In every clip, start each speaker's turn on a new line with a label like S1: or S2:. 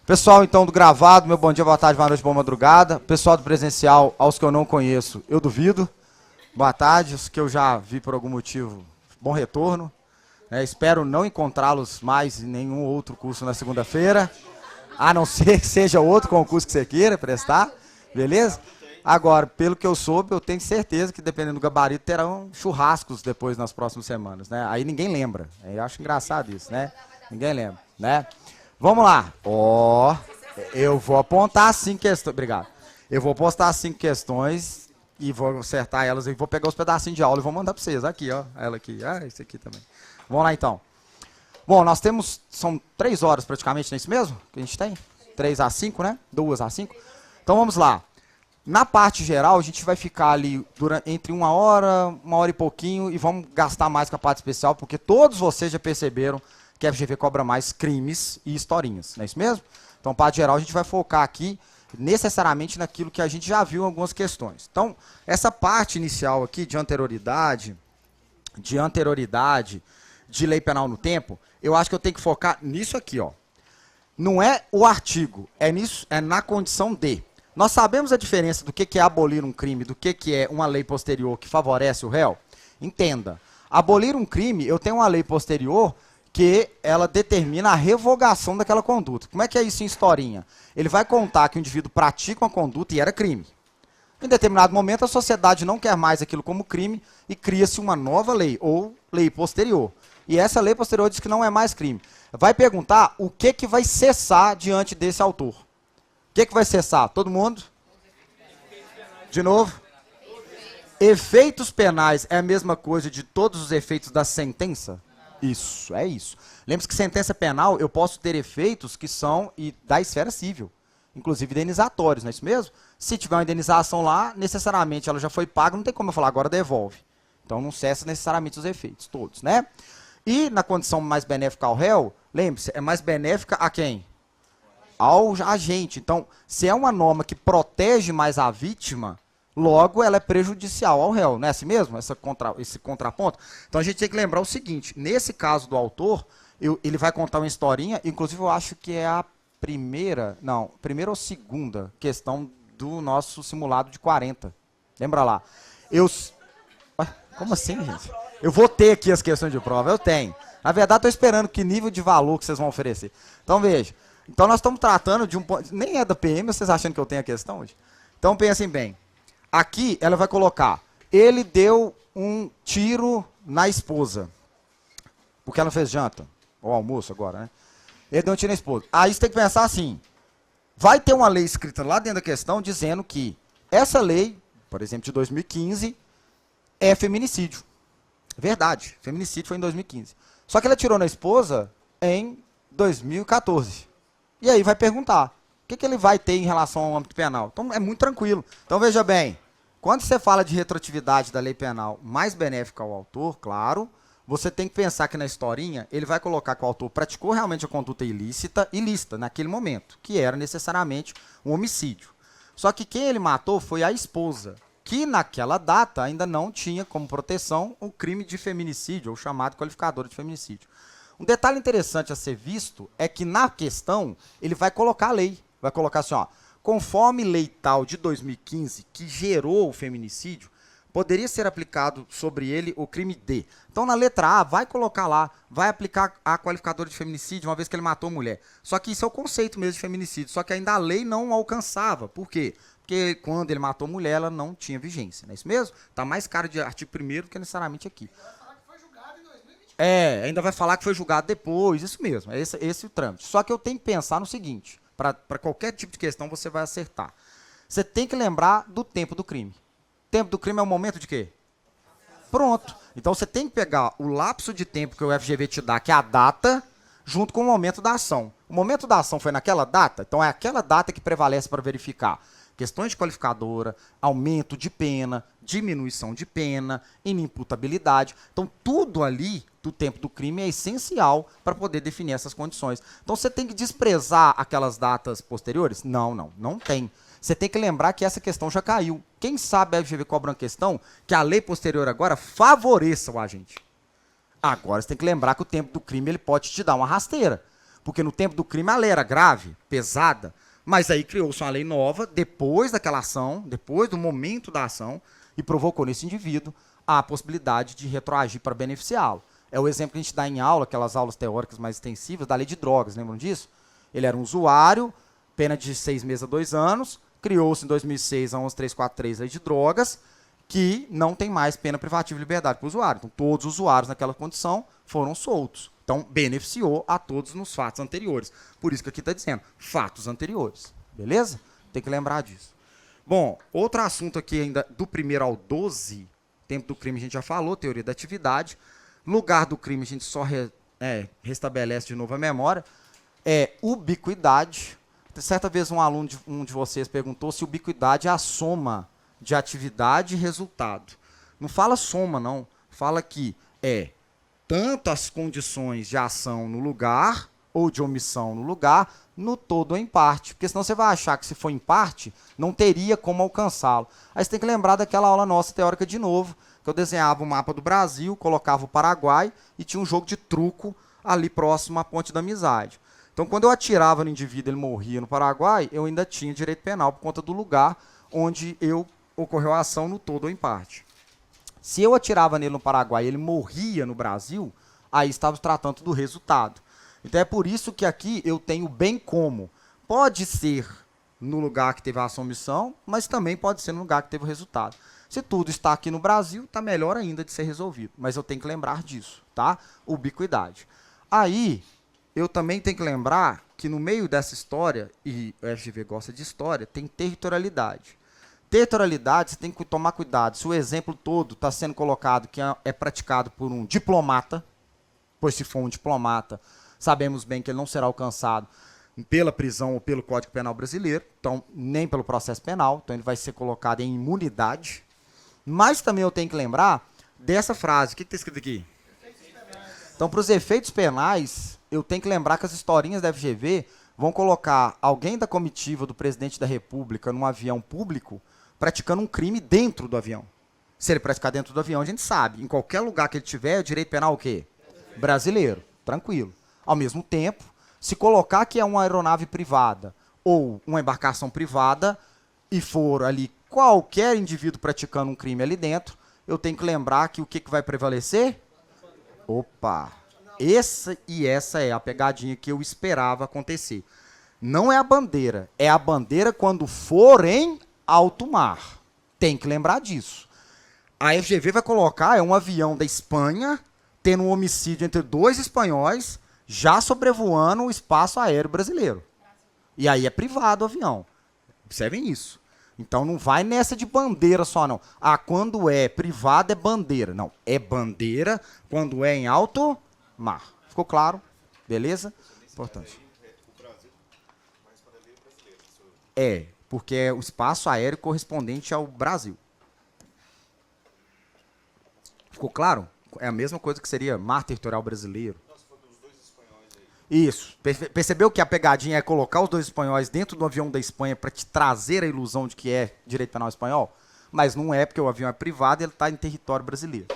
S1: Pessoal, então, do gravado, meu bom dia, boa tarde, boa noite, boa madrugada. Pessoal do presencial, aos que eu não conheço, eu duvido. Boa tarde, os que eu já vi por algum motivo, bom retorno. Espero não encontrá-los mais em nenhum outro curso na segunda-feira, a não ser que seja outro concurso que você queira prestar, beleza? Agora, pelo que eu soube, eu tenho certeza que, dependendo do gabarito, terão churrascos depois nas próximas semanas, né? Aí ninguém lembra. Eu acho engraçado isso, né? Ninguém lembra, né? Vamos lá. Eu vou apontar 5 questões. Obrigado. Eu vou postar 5 questões e vou acertar elas e vou pegar os pedacinhos de aula e vou mandar para vocês. Aqui, ó. Ela aqui. Esse aqui também. Vamos lá, então. Bom, nós temos... São 3 horas praticamente, não é isso mesmo? Que a gente tem? 3 a 5, né? 2 a 5. Então, vamos lá. Na parte geral, a gente vai ficar ali entre 1 hora e pouquinho e vamos gastar mais com a parte especial, porque todos vocês já perceberam que a FGV cobra mais crimes e historinhas, não é isso mesmo? Então, parte geral, a gente vai focar aqui necessariamente naquilo que a gente já viu em algumas questões. Então, essa parte inicial aqui de anterioridade, de lei penal no tempo, eu acho que eu tenho que focar nisso aqui, ó. Não é o artigo, é na condição de. Nós sabemos a diferença do que é abolir um crime, do que é uma lei posterior que favorece o réu? Entenda, abolir um crime, eu tenho uma lei posterior que ela determina a revogação daquela conduta. Como é que é isso em historinha? Ele vai contar que o indivíduo pratica uma conduta e era crime. Em determinado momento, a sociedade não quer mais aquilo como crime e cria-se uma nova lei, ou lei posterior. E essa lei posterior diz que não é mais crime. Vai perguntar o que vai cessar diante desse autor. O que vai cessar? Todo mundo? De novo? Efeitos penais é a mesma coisa de todos os efeitos da sentença? Isso, é isso. Lembre-se que sentença penal, eu posso ter efeitos que são da esfera civil, inclusive indenizatórios, não é isso mesmo? Se tiver uma indenização lá, necessariamente ela já foi paga, não tem como eu falar, agora devolve. Então não cessa necessariamente os efeitos, todos, né? E na condição mais benéfica ao réu, lembre-se, é mais benéfica a quem? Ao agente. Então, se é uma norma que protege mais a vítima, logo ela é prejudicial ao réu, não é assim mesmo? Esse contraponto. Então a gente tem que lembrar o seguinte, nesse caso do autor, ele vai contar uma historinha, inclusive eu acho que é a primeira ou segunda questão do nosso simulado de 40. Lembra lá? Como assim, gente? Eu vou ter aqui as questões de prova, eu tenho. Na verdade, estou esperando que nível de valor que vocês vão oferecer. Então, veja. Então, nós estamos tratando de um ponto... Nem é da PM, vocês achando que eu tenho a questão hoje? Então, pensem bem. Aqui, ela vai colocar, ele deu um tiro na esposa. Porque ela não fez janta. Ou almoço agora, né? Ele deu um tiro na esposa. Aí você tem que pensar assim, vai ter uma lei escrita lá dentro da questão dizendo que essa lei, por exemplo, de 2015, é feminicídio. Verdade, feminicídio foi em 2015. Só que ela atirou na esposa em 2014. E aí vai perguntar, o que ele vai ter em relação ao âmbito penal? Então é muito tranquilo. Então veja bem, quando você fala de retroatividade da lei penal mais benéfica ao autor, claro, você tem que pensar que na historinha ele vai colocar que o autor praticou realmente a conduta ilícita naquele momento, que era necessariamente um homicídio. Só que quem ele matou foi a esposa, que naquela data ainda não tinha como proteção o crime de feminicídio, ou chamado qualificador de feminicídio. Um detalhe interessante a ser visto é que na questão ele vai colocar a lei. Vai colocar assim, ó, conforme lei tal de 2015 que gerou o feminicídio, poderia ser aplicado sobre ele o crime de. Então na letra A vai colocar lá, vai aplicar a qualificadora de feminicídio uma vez que ele matou a mulher. Só que isso é o conceito mesmo de feminicídio, só que ainda a lei não alcançava. Por quê? Porque quando ele matou a mulher, ela não tinha vigência, não é isso mesmo? Está mais caro de artigo 1º do que necessariamente aqui. Ainda vai falar que foi julgado depois, isso mesmo, é esse o trâmite. Só que eu tenho que pensar no seguinte, para qualquer tipo de questão você vai acertar. Você tem que lembrar do tempo do crime. O tempo do crime é o momento de quê? Pronto. Então você tem que pegar o lapso de tempo que o FGV te dá, que é a data, junto com o momento da ação. O momento da ação foi naquela data, então é aquela data que prevalece para verificar questões de qualificadora, aumento de pena, diminuição de pena, inimputabilidade. Então, tudo ali do tempo do crime é essencial para poder definir essas condições. Então, você tem que desprezar aquelas datas posteriores? Não tem. Você tem que lembrar que essa questão já caiu. Quem sabe a FGV cobra uma questão que a lei posterior agora favoreça o agente. Agora, você tem que lembrar que o tempo do crime ele pode te dar uma rasteira. Porque no tempo do crime a lei era grave, pesada, mas aí criou-se uma lei nova, depois daquela ação, depois do momento da ação, e provocou nesse indivíduo a possibilidade de retroagir para beneficiá-lo. É o exemplo que a gente dá em aula, aquelas aulas teóricas mais extensivas, da lei de drogas, lembram disso? Ele era um usuário, pena de 6 meses a 2 anos, criou-se em 2006 a 11343 lei de drogas, que não tem mais pena privativa de liberdade para o usuário. Então, todos os usuários naquela condição foram soltos. Então, beneficiou a todos nos fatos anteriores. Por isso que aqui está dizendo, fatos anteriores. Beleza? Tem que lembrar disso. Bom, outro assunto aqui ainda, do 1º ao 12, tempo do crime a gente já falou, teoria da atividade. Lugar do crime a gente só restabelece de novo a memória. É ubiquidade. Certa vez um de vocês perguntou se ubiquidade é a soma de atividade e resultado. Não fala soma, não. Fala que é tanto as condições de ação no lugar ou de omissão no lugar, no todo ou em parte. Porque senão você vai achar que se for em parte, não teria como alcançá-lo. Aí você tem que lembrar daquela aula nossa teórica de novo, que eu desenhava o mapa do Brasil, colocava o Paraguai e tinha um jogo de truco ali próximo à Ponte da Amizade. Então, quando eu atirava no indivíduo e ele morria no Paraguai, eu ainda tinha direito penal por conta do lugar onde ocorreu a ação no todo ou em parte. Se eu atirava nele no Paraguai e ele morria no Brasil, aí estava tratando do resultado. Então é por isso que aqui eu tenho bem como. Pode ser no lugar que teve a ação omissão, mas também pode ser no lugar que teve o resultado. Se tudo está aqui no Brasil, está melhor ainda de ser resolvido. Mas eu tenho que lembrar disso, tá? Ubiquidade. Aí, eu também tenho que lembrar que no meio dessa história, e o FGV gosta de história, tem territorialidade. Territorialidade, você tem que tomar cuidado. Se o exemplo todo está sendo colocado que é praticado por um diplomata, pois se for um diplomata, sabemos bem que ele não será alcançado pela prisão ou pelo Código Penal brasileiro, então nem pelo processo penal, então ele vai ser colocado em imunidade. Mas também eu tenho que lembrar dessa frase. O que está escrito aqui? Então, para os efeitos penais, eu tenho que lembrar que as historinhas da FGV vão colocar alguém da comitiva do presidente da República num avião público praticando um crime dentro do avião. Se ele praticar dentro do avião, a gente sabe. Em qualquer lugar que ele tiver, é direito penal o quê? Brasileiro. Tranquilo. Ao mesmo tempo, se colocar que é uma aeronave privada ou uma embarcação privada e for ali qualquer indivíduo praticando um crime ali dentro, eu tenho que lembrar que o que vai prevalecer? Opa! Essa é a pegadinha que eu esperava acontecer. Não é a bandeira. É a bandeira quando for em alto mar. Tem que lembrar disso. A FGV vai colocar, é um avião da Espanha, tendo um homicídio entre 2 espanhóis, já sobrevoando o espaço aéreo brasileiro. E aí é privado o avião. Observem isso. Então não vai nessa de bandeira só, não. Ah, quando é privado é bandeira. Não, é bandeira quando é em alto mar. Ficou claro? Beleza? Importante. É, porque é o espaço aéreo correspondente ao Brasil. Ficou claro? É a mesma coisa que seria mar territorial brasileiro. Isso. Percebeu que a pegadinha é colocar os 2 espanhóis dentro do avião da Espanha para te trazer a ilusão de que é direito penal espanhol? Mas não é, porque o avião é privado e ele está em território brasileiro.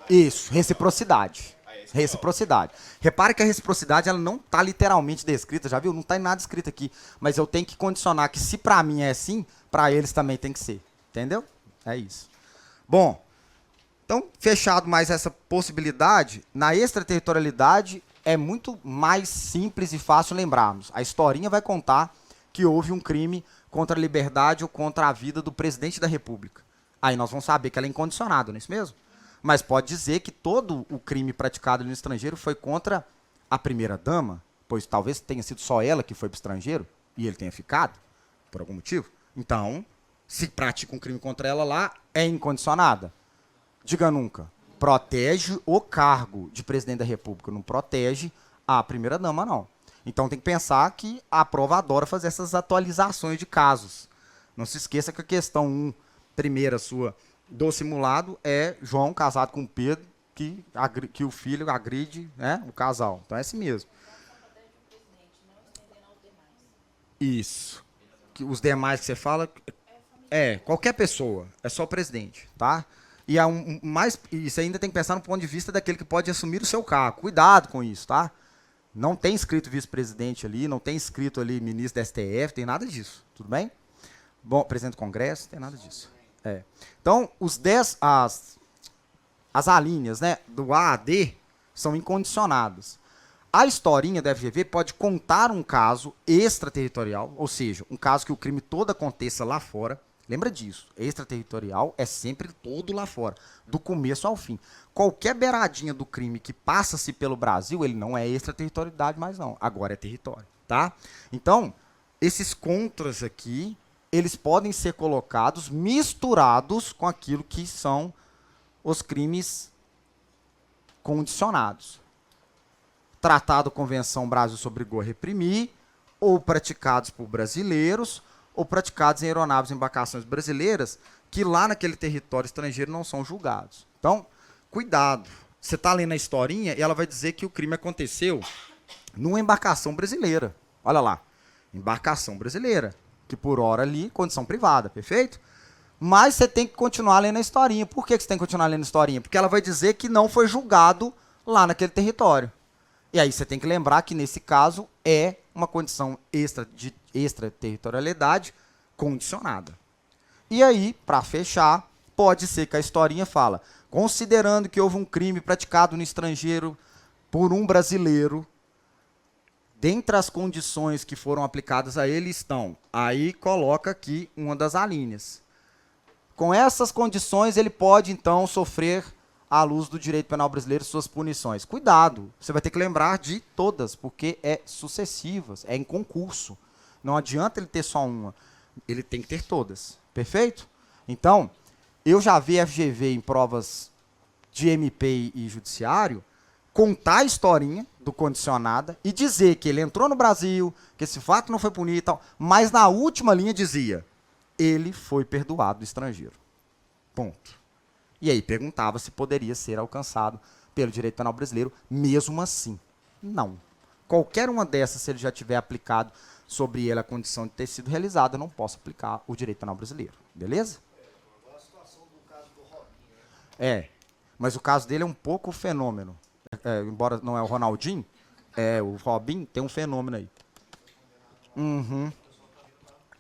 S1: Isso, reciprocidade. Reciprocidade. Repare que a reciprocidade ela não está literalmente descrita, já viu? Não está em nada escrito aqui. Mas eu tenho que condicionar que se para mim é assim, para eles também tem que ser. Entendeu? É isso. Bom, então, fechado mais essa possibilidade, na extraterritorialidade é muito mais simples e fácil lembrarmos. A historinha vai contar que houve um crime contra a liberdade ou contra a vida do presidente da República. Aí nós vamos saber que ela é incondicionada, não é isso mesmo? Mas pode dizer que todo o crime praticado no estrangeiro foi contra a primeira-dama, pois talvez tenha sido só ela que foi para o estrangeiro e ele tenha ficado, por algum motivo. Então, se pratica um crime contra ela lá, é incondicionada. Diga nunca. Protege o cargo de presidente da República, não protege a primeira-dama, não. Então tem que pensar que a prova adora fazer essas atualizações de casos. Não se esqueça que a questão 1, primeira sua, do simulado, é João casado com Pedro, que o filho agride, né, o casal. Então é assim mesmo. Isso. Que os demais que você fala, qualquer pessoa, é só o presidente, tá? E isso ainda tem que pensar no ponto de vista daquele que pode assumir o seu cargo. Cuidado com isso, tá? Não tem escrito vice-presidente ali, não tem escrito ali ministro da STF, tem nada disso, tudo bem? Bom, presidente do Congresso, tem nada disso. Então, as alíneas, né, do A a D são incondicionadas. A historinha da FGV pode contar um caso extraterritorial, ou seja, um caso que o crime todo aconteça lá fora. Lembra disso, extraterritorial é sempre todo lá fora, do começo ao fim. Qualquer beiradinha do crime que passa-se pelo Brasil, ele não é extraterritorialidade mais não, agora é território, tá? Então, esses contras aqui, eles podem ser colocados, misturados com aquilo que são os crimes condicionados. Tratado Convenção Brasil se obrigou a reprimir, ou praticados por brasileiros, ou praticados em aeronaves e embarcações brasileiras, que lá naquele território estrangeiro não são julgados. Então, cuidado. Você está lendo a historinha e ela vai dizer que o crime aconteceu numa embarcação brasileira. Olha lá, embarcação brasileira, que por hora ali, condição privada, perfeito? Mas você tem que continuar lendo a historinha. Por que você tem que continuar lendo a historinha? Porque ela vai dizer que não foi julgado lá naquele território. E aí você tem que lembrar que, nesse caso, é uma condição de extraterritorialidade condicionada. E aí, para fechar, pode ser que a historinha fala, considerando que houve um crime praticado no estrangeiro por um brasileiro, dentre as condições que foram aplicadas a ele estão, aí coloca aqui uma das alíneas. Com essas condições, ele pode, então, sofrer, à luz do direito penal brasileiro, suas punições. Cuidado, você vai ter que lembrar de todas, porque é sucessivas, é em concurso. Não adianta ele ter só uma, ele tem que ter todas. Perfeito? Então, eu já vi FGV em provas de MP e judiciário contar a historinha do condicionada e dizer que ele entrou no Brasil, que esse fato não foi punido e tal, mas na última linha dizia, ele foi perdoado do estrangeiro. Ponto. E aí perguntava se poderia ser alcançado pelo direito penal brasileiro, mesmo assim. Não. Qualquer uma dessas, se ele já tiver aplicado sobre ele a condição de ter sido realizada, eu não posso aplicar o direito penal brasileiro. Beleza?
S2: Agora a situação do caso do Robinho, né?
S1: Mas o caso dele é um pouco fenômeno. Embora não é o Ronaldinho, o Robinho tem um fenômeno aí. Uhum.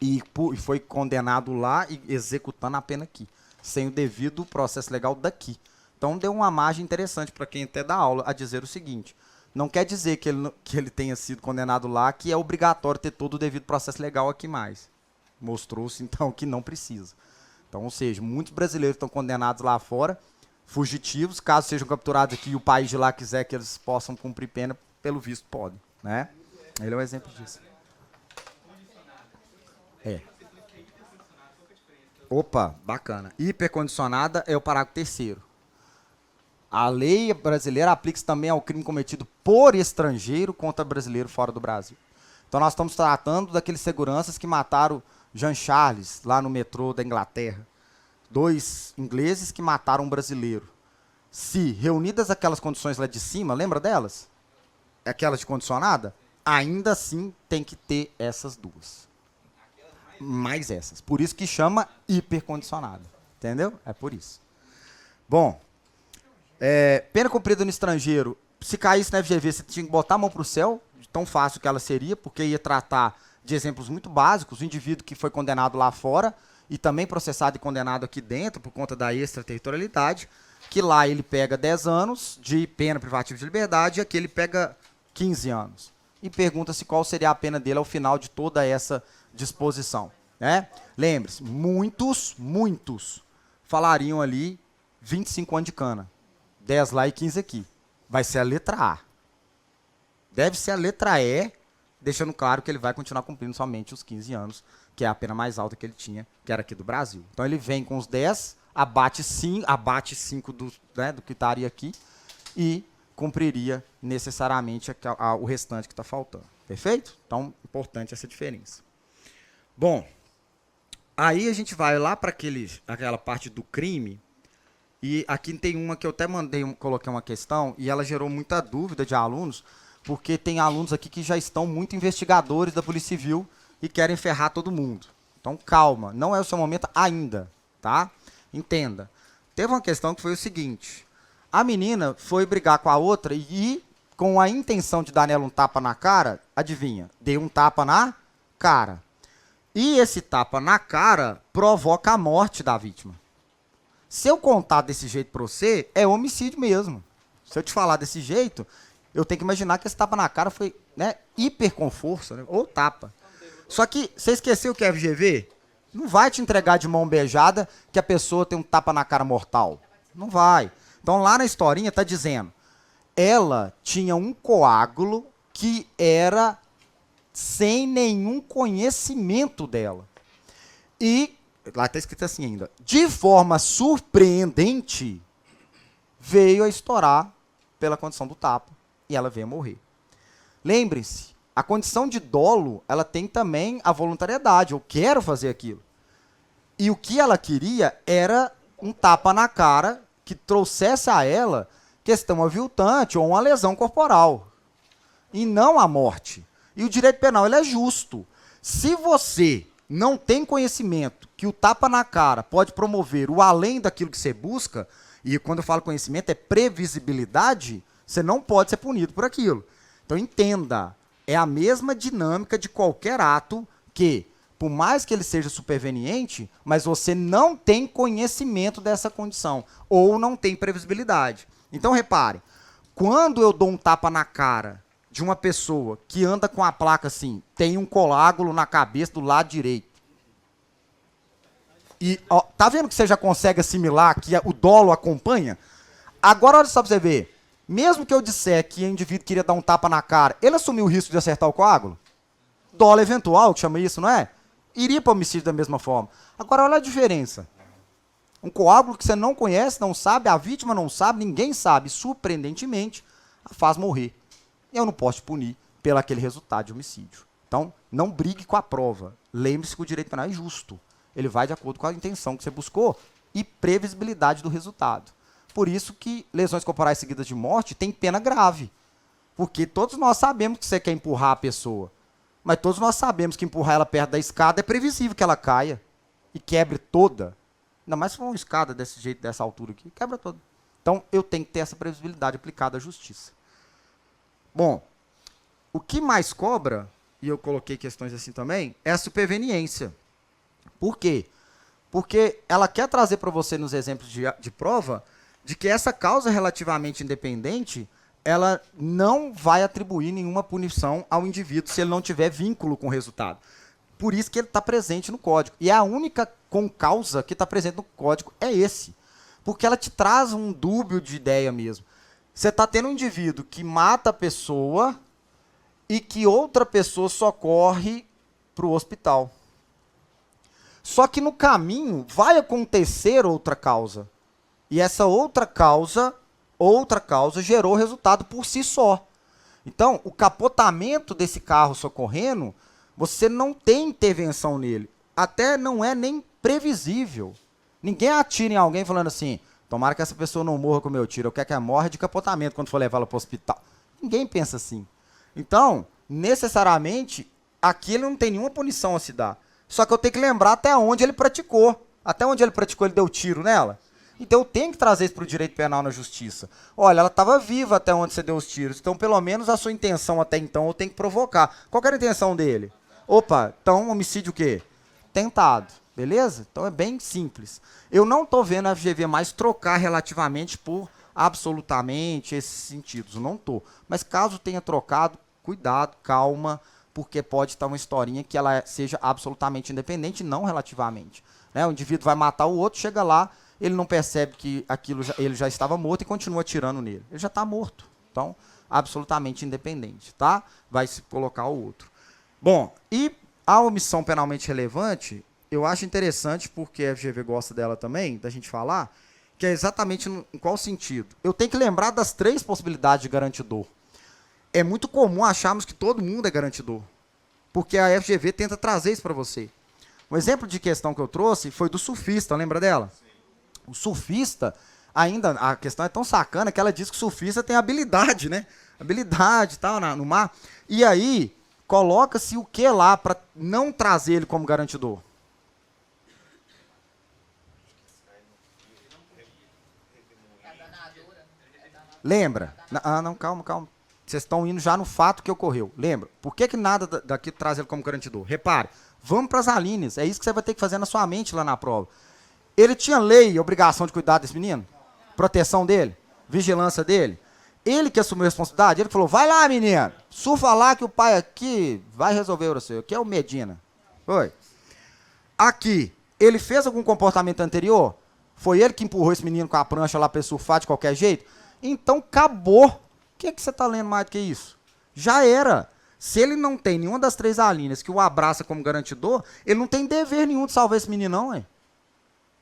S1: E foi condenado lá e executando a pena aqui, sem o devido processo legal daqui. Então deu uma margem interessante para quem até dá aula a dizer o seguinte, não quer dizer que ele tenha sido condenado lá, que é obrigatório ter todo o devido processo legal aqui mais. Mostrou-se então que não precisa. Então, ou seja, muitos brasileiros estão condenados lá fora, fugitivos, caso sejam capturados aqui e o país de lá quiser que eles possam cumprir pena, pelo visto podem, né? Ele é um exemplo disso. Opa, bacana. Hipercondicionada é o parágrafo 3º. A lei brasileira aplica-se também ao crime cometido por estrangeiro contra brasileiro fora do Brasil. Então nós estamos tratando daqueles seguranças que mataram Jean Charles, lá no metrô da Inglaterra. 2 ingleses que mataram um brasileiro. Se reunidas aquelas condições lá de cima, lembra delas? Aquelas de condicionada? Ainda assim tem que ter essas duas. Mais essas. Por isso que chama hipercondicionada. Entendeu? É por isso. Bom, pena cumprida no estrangeiro. Se caísse na FGV, você tinha que botar a mão para o céu, de tão fácil que ela seria, porque ia tratar de exemplos muito básicos. O indivíduo que foi condenado lá fora e também processado e condenado aqui dentro por conta da extraterritorialidade, que lá ele pega 10 anos de pena privativa de liberdade e aqui ele pega 15 anos. E pergunta-se qual seria a pena dele ao final de toda essa disposição, né? Lembre-se, muitos falariam ali 25 anos de cana. 10 lá e 15 aqui. Vai ser a letra A. Deve ser a letra E, deixando claro que ele vai continuar cumprindo somente os 15 anos, que é a pena mais alta que ele tinha, que era aqui do Brasil. Então ele vem com os 10, abate 5 do que estaria aqui e cumpriria necessariamente o restante que está faltando. Perfeito? Então, importante essa diferença. Bom, aí a gente vai lá para aquela parte do crime, e aqui tem uma que eu até coloquei uma questão, e ela gerou muita dúvida de alunos, porque tem alunos aqui que já estão muito investigadores da Polícia Civil e querem ferrar todo mundo. Então, calma, não é o seu momento ainda, tá? Entenda. Teve uma questão que foi o seguinte, a menina foi brigar com a outra e com a intenção de dar nela um tapa na cara, adivinha? Dei um tapa na cara. E esse tapa na cara provoca a morte da vítima. Se eu contar desse jeito pra você, é homicídio mesmo. Se eu te falar desse jeito, eu tenho que imaginar que esse tapa na cara foi, né, hiper com força, né, ou tapa. Só que você esqueceu que é FGV? Não vai te entregar de mão beijada que a pessoa tem um tapa na cara mortal. Não vai. Então lá na historinha tá dizendo, ela tinha um coágulo que era sem nenhum conhecimento dela. E, lá está escrito assim ainda, de forma surpreendente, veio a estourar pela condição do tapa e ela veio a morrer. Lembre-se, a condição de dolo, ela tem também a voluntariedade, eu quero fazer aquilo. E o que ela queria era um tapa na cara que trouxesse a ela questão aviltante ou uma lesão corporal, e não a morte. E o direito penal ele é justo. Se você não tem conhecimento que o tapa na cara pode promover o além daquilo que você busca, e quando eu falo conhecimento é previsibilidade, você não pode ser punido por aquilo. Então entenda, é a mesma dinâmica de qualquer ato que, por mais que ele seja superveniente, mas você não tem conhecimento dessa condição, ou não tem previsibilidade. Então repare, quando eu dou um tapa na cara de uma pessoa que anda com a placa assim, tem um coágulo na cabeça do lado direito, e ó, tá vendo que você já consegue assimilar que o dolo acompanha? Agora olha só pra você ver, mesmo que eu disser que o indivíduo queria dar um tapa na cara, ele assumiu o risco de acertar o coágulo? Dolo eventual, que chama isso, não é? Iria para homicídio da mesma forma. Agora olha a diferença. Um coágulo que você não conhece, não sabe, a vítima não sabe, ninguém sabe, surpreendentemente, a faz morrer. E eu não posso te punir pelo aquele resultado de homicídio. Então, não brigue com a prova. Lembre-se que o direito penal é justo. Ele vai de acordo com a intenção que você buscou e previsibilidade do resultado. Por isso que lesões corporais seguidas de morte têm pena grave. Porque todos nós sabemos que você quer empurrar a pessoa. Mas todos nós sabemos que empurrar ela perto da escada é previsível que ela caia e quebre toda. Ainda mais se for uma escada desse jeito, dessa altura aqui, quebra toda. Então, eu tenho que ter essa previsibilidade aplicada à justiça. Bom, o que mais cobra, e eu coloquei questões assim também, é a superveniência. Por quê? Porque ela quer trazer para você nos exemplos de prova de que essa causa relativamente independente, ela não vai atribuir nenhuma punição ao indivíduo se ele não tiver vínculo com o resultado. Por isso que ele está presente no código. E a única concausa que está presente no código é esse. Porque ela te traz um dúbio de ideia mesmo. Você está tendo um indivíduo que mata a pessoa e que outra pessoa socorre para o hospital. Só que no caminho vai acontecer outra causa. E essa outra causa gerou resultado por si só. Então, o capotamento desse carro socorrendo, você não tem intervenção nele. Até não é nem previsível. Ninguém atira em alguém falando assim, tomara que essa pessoa não morra com o meu tiro, eu quero que ela morra de capotamento quando for levá-la para o hospital. Ninguém pensa assim. Então, necessariamente, aquilo não tem nenhuma punição a se dar. Só que eu tenho que lembrar até onde ele praticou. Até onde ele praticou, ele deu tiro nela. Então eu tenho que trazer isso para o direito penal na justiça. Olha, ela estava viva até onde você deu os tiros. Então, pelo menos, a sua intenção até então eu tenho que provocar. Qual que era a intenção dele? Opa, então homicídio o quê? Tentado. Beleza? Então é bem simples. Eu não estou vendo a FGV mais trocar relativamente por absolutamente esses sentidos. Eu não estou. Mas caso tenha trocado, cuidado, calma, porque pode estar uma historinha que ela seja absolutamente independente, não relativamente. Né? O indivíduo vai matar o outro, chega lá, ele não percebe que ele já estava morto e continua atirando nele. Ele já está morto. Então, absolutamente independente, tá? Vai se colocar o outro. Bom, e a omissão penalmente relevante, eu acho interessante, porque a FGV gosta dela também, da gente falar, que é exatamente em qual sentido. Eu tenho que lembrar das 3 possibilidades de garantidor. É muito comum acharmos que todo mundo é garantidor, porque a FGV tenta trazer isso para você. Um exemplo de questão que eu trouxe foi do surfista, lembra dela? Sim. O surfista, ainda, a questão é tão sacana que ela diz que o surfista tem habilidade, né? Habilidade e tal, no mar. E aí, coloca-se o que lá para não trazer ele como garantidor? Lembra? Ah, não, calma. Vocês estão indo já no fato que ocorreu. Lembra? Por que nada daqui traz ele como garantidor? Repare, vamos para as alíneas. É isso que você vai ter que fazer na sua mente lá na prova. Ele tinha lei e obrigação de cuidar desse menino? Proteção dele? Vigilância dele? Ele que assumiu a responsabilidade, ele falou, vai lá, menino, surfa lá que o pai aqui vai resolver o seu. Aqui é o Medina. Foi. Aqui, ele fez algum comportamento anterior? Foi ele que empurrou esse menino com a prancha lá para ele surfar de qualquer jeito? Então, acabou. O que você está lendo mais do que isso? Já era. Se ele não tem nenhuma das 3 alíneas que o abraça como garantidor, ele não tem dever nenhum de salvar esse menino, não, hein?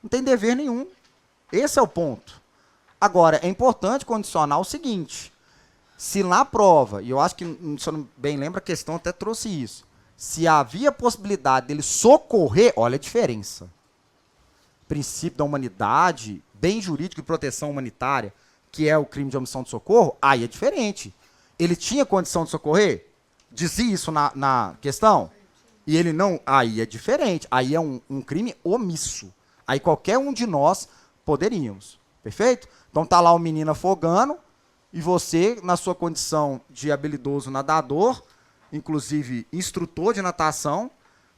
S1: Não tem dever nenhum. Esse é o ponto. Agora, é importante condicionar o seguinte. Se na prova, e eu acho que, se eu não bem lembro, a questão até trouxe isso. Se havia possibilidade dele socorrer, olha a diferença. Princípio da humanidade, bem jurídico e proteção humanitária, que é o crime de omissão de socorro, aí é diferente. Ele tinha condição de socorrer? Dizia isso na questão? E ele não? Aí é diferente. Aí é um crime omisso. Aí qualquer um de nós poderíamos. Perfeito? Então tá lá o menino afogando e você, na sua condição de habilidoso nadador, inclusive instrutor de natação,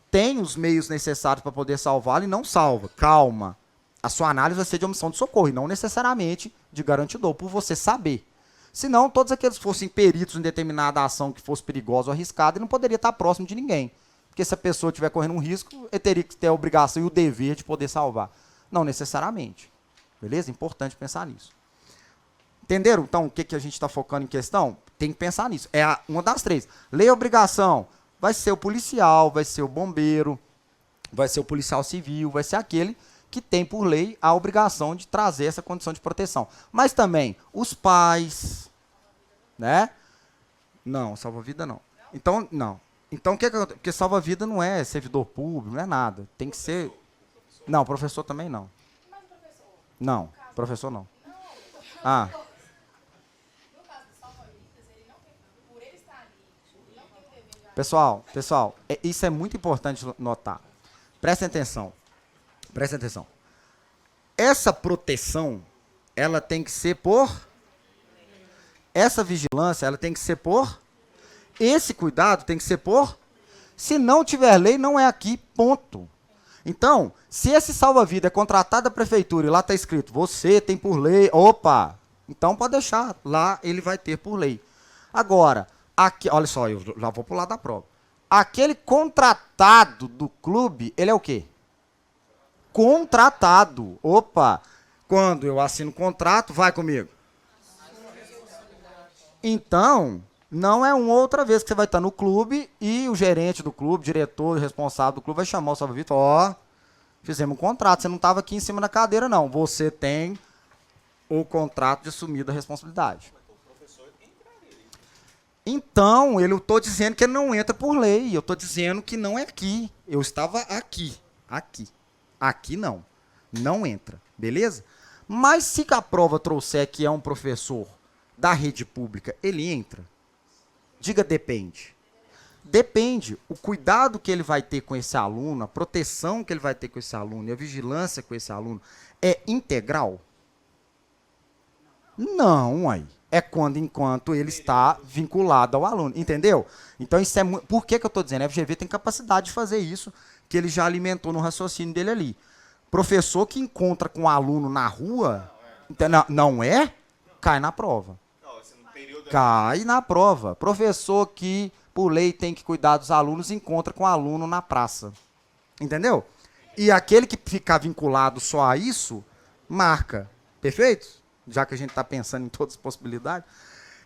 S1: tem os meios necessários para poder salvá-lo e não salva. Calma. A sua análise vai ser de omissão de socorro e não necessariamente de garantidor, por você saber. Senão, todos aqueles que fossem peritos em determinada ação que fosse perigosa ou arriscada, ele não poderia estar próximo de ninguém. Porque se a pessoa estiver correndo um risco, ele teria que ter a obrigação e o dever de poder salvar. Não necessariamente. Beleza? Importante pensar nisso. Entenderam, então, o que a gente está focando em questão? Tem que pensar nisso. É uma das 3. Lei e obrigação. Vai ser o policial, vai ser o bombeiro, vai ser o policial civil, vai ser aquele que tem por lei a obrigação de trazer essa condição de proteção. Mas também os pais, né? Não, salva-vida não. Então, não. Então, o que acontece? Porque salva-vida não é servidor público, não é nada. Tem que ser... Não, professor também não. Não, professor não. Ah. Pessoal, isso é muito importante notar. Prestem atenção. Prestem atenção. Essa proteção, ela tem que ser por... Essa vigilância, ela tem que ser por... Esse cuidado tem que ser por... Se não tiver lei, não é aqui, ponto. Então, se esse salva-vida é contratado da prefeitura e lá está escrito, você tem por lei... Opa! Então pode deixar, lá ele vai ter por lei. Agora... Aqui, olha só, eu já vou pular da prova. Aquele contratado do clube, ele é o quê? Contratado. Opa! Quando eu assino o contrato, vai comigo. Então, não é uma outra vez que você vai estar no clube e o gerente do clube, diretor, responsável do clube vai chamar o salva-vida. Ó, fizemos um contrato, você não estava aqui em cima da cadeira, não. Você tem o contrato de assumir da responsabilidade. Então, eu estou dizendo que ele não entra por lei. Eu estou dizendo que não é aqui. Eu estava aqui. Aqui. Aqui não. Não entra. Beleza? Mas se a prova trouxer que é um professor da rede pública, ele entra? Diga depende. Depende. O cuidado que ele vai ter com esse aluno, a proteção que ele vai ter com esse aluno e a vigilância com esse aluno é integral? Não, aí. É enquanto ele está vinculado ao aluno, entendeu? Então, isso é por que eu estou dizendo? A FGV tem capacidade de fazer isso, que ele já alimentou no raciocínio dele ali. Professor que encontra com um aluno na rua, não é? Cai na prova. Cai na prova. Professor que, por lei, tem que cuidar dos alunos, encontra com um aluno na praça. Entendeu? E aquele que ficar vinculado só a isso, marca. Perfeito? Já que a gente está pensando em todas as possibilidades.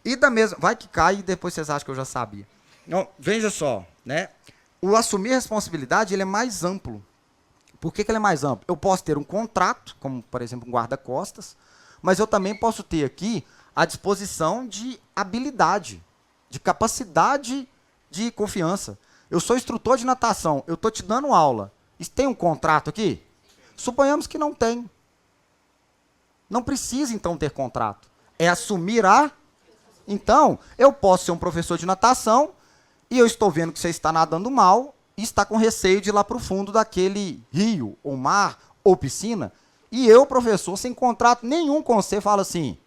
S1: E da mesma... Vai que cai e depois vocês acham que eu já sabia. Então, veja só, né? O assumir a responsabilidade, ele é mais amplo. Por que ele é mais amplo? Eu posso ter um contrato, como, por exemplo, um guarda-costas, mas eu também posso ter aqui a disposição de habilidade, de capacidade de confiança. Eu sou instrutor de natação, eu estou te dando aula. Isso tem um contrato aqui? Suponhamos que não tem. Não precisa, então, ter contrato. É assumir a... Então, eu posso ser um professor de natação e eu estou vendo que você está nadando mal e está com receio de ir lá para o fundo daquele rio, ou mar, ou piscina. E eu, professor, sem contrato nenhum com você, falo assim,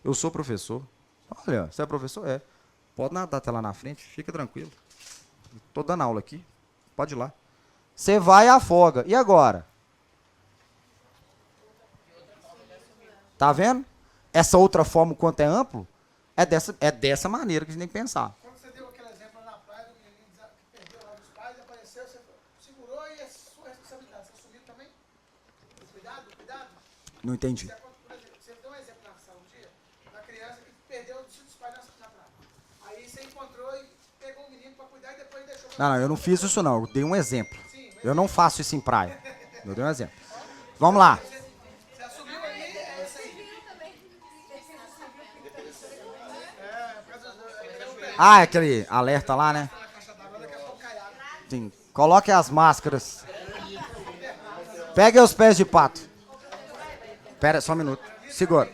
S1: eu sou professor. Olha, você é professor? É. Pode nadar até lá na frente, fica tranquilo. Tô dando aula aqui, pode ir lá. Você vai e afoga. E agora? Tá vendo? Essa outra forma, o quanto é amplo, é dessa maneira que a gente tem que pensar.
S2: Quando você deu aquele exemplo lá na praia do menino que perdeu lá dos pais, apareceu, você segurou e é sua responsabilidade. Você assumiu também? Cuidado, cuidado.
S1: Não entendi.
S2: Você deu um exemplo na sala um dia, da criança que perdeu dos pais na praia. Aí você encontrou e pegou o menino para cuidar e depois deixou.
S1: Não, eu não fiz isso não, eu dei um exemplo. Eu não faço isso em praia. Eu dei um exemplo. Vamos lá.
S2: Você assumiu ali, é isso aí.
S1: Ah, é aquele alerta lá, né? Sim. Coloque as máscaras. Pegue os pés de pato. Pera, só um minuto. Segura.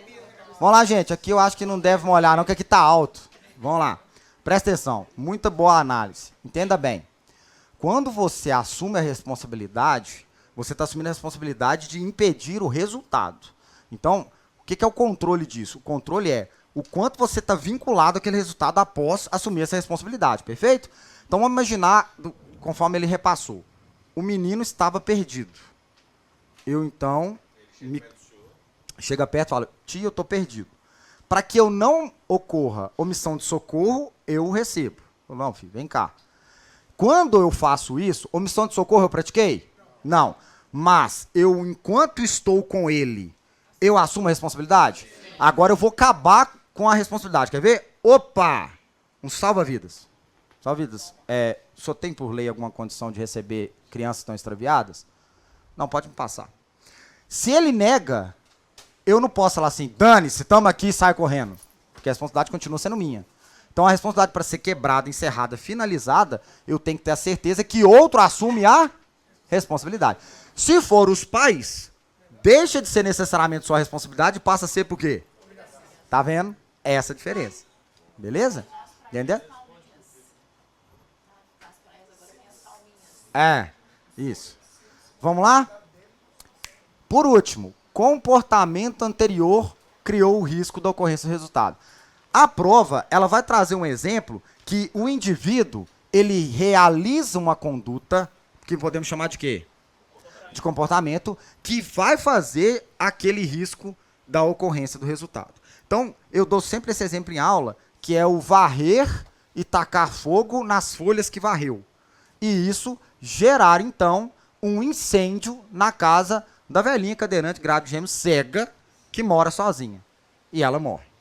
S1: Vamos lá, gente. Aqui eu acho que não deve molhar, não, que aqui tá alto. Vamos lá. Presta atenção. Muita boa análise. Entenda bem. Quando você assume a responsabilidade, você está assumindo a responsabilidade de impedir o resultado. Então, o que é o controle disso? O controle é o quanto você está vinculado àquele resultado após assumir essa responsabilidade, perfeito? Então, vamos imaginar, conforme ele repassou, o menino estava perdido. Eu, então, chega perto e falo, tio, eu estou perdido. Para que eu não ocorra omissão de socorro, eu o recebo. Não, filho, vem cá. Quando eu faço isso, omissão de socorro eu pratiquei? Não. Mas eu, enquanto estou com ele, eu assumo a responsabilidade? Agora eu vou acabar com a responsabilidade. Quer ver? Opa! Um salva-vidas. Salva-vidas. O senhor tem por lei alguma condição de receber crianças que estão extraviadas? Não, pode me passar. Se ele nega, eu não posso falar assim, dane-se, estamos aqui e sai correndo. Porque a responsabilidade continua sendo minha. Então, a responsabilidade para ser quebrada, encerrada, finalizada, eu tenho que ter a certeza que outro assume a responsabilidade. Se for os pais, deixa de ser necessariamente sua responsabilidade e passa a ser por quê? Tá vendo? É essa a diferença. Beleza? Entendeu? Isso. Vamos lá? Por último, comportamento anterior criou o risco da ocorrência do resultado. A prova, ela vai trazer um exemplo que o indivíduo, ele realiza uma conduta, que podemos chamar de quê? De comportamento, que vai fazer aquele risco da ocorrência do resultado. Então, eu dou sempre esse exemplo em aula, que é o varrer e tacar fogo nas folhas que varreu. E isso gerar, então, um incêndio na casa da velhinha cadeirante grave de gêmeos cega, que mora sozinha. E ela morre.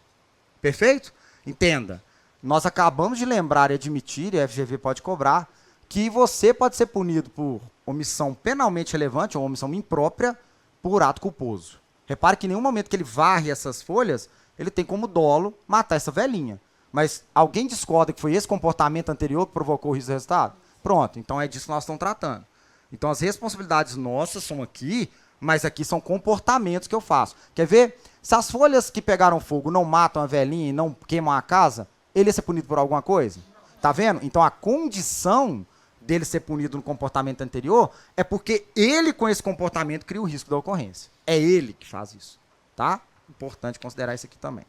S1: Perfeito? Entenda. Nós acabamos de lembrar e admitir, e a FGV pode cobrar, que você pode ser punido por omissão penalmente relevante ou omissão imprópria por ato culposo. Repare que em nenhum momento que ele varre essas folhas, ele tem como dolo matar essa velhinha. Mas alguém discorda que foi esse comportamento anterior que provocou o risco do resultado? Pronto, então é disso que nós estamos tratando. Então as responsabilidades nossas são aqui, mas aqui são comportamentos que eu faço. Quer ver? Se as folhas que pegaram fogo não matam a velhinha e não queimam a casa, ele ia ser punido por alguma coisa? Tá vendo? Então a condição dele ser punido no comportamento anterior é porque ele, com esse comportamento, cria o risco da ocorrência. É ele que faz isso. Tá? Importante considerar isso aqui também.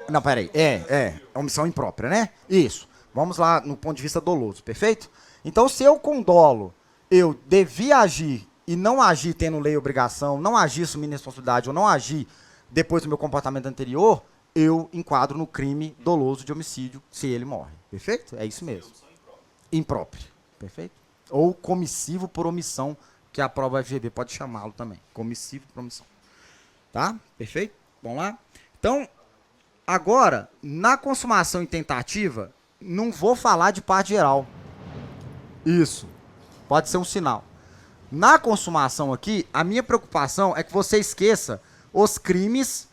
S1: Não, peraí. É omissão imprópria, né? Isso. Vamos lá no ponto de vista doloso, perfeito? Então, se eu com dolo, eu devia agir e não agir tendo lei e obrigação, não agir assumindo responsabilidade ou não agir depois do meu comportamento anterior, eu enquadro no crime doloso de homicídio se ele morre. Perfeito? É isso mesmo. Impróprio. Perfeito? Ou comissivo por omissão, que a prova FGV pode chamá-lo também. Comissivo por omissão. Tá? Perfeito? Vamos lá? Então, agora, na consumação e tentativa, não vou falar de parte geral. Isso. Pode ser um sinal. Na consumação aqui, a minha preocupação é que você esqueça os crimes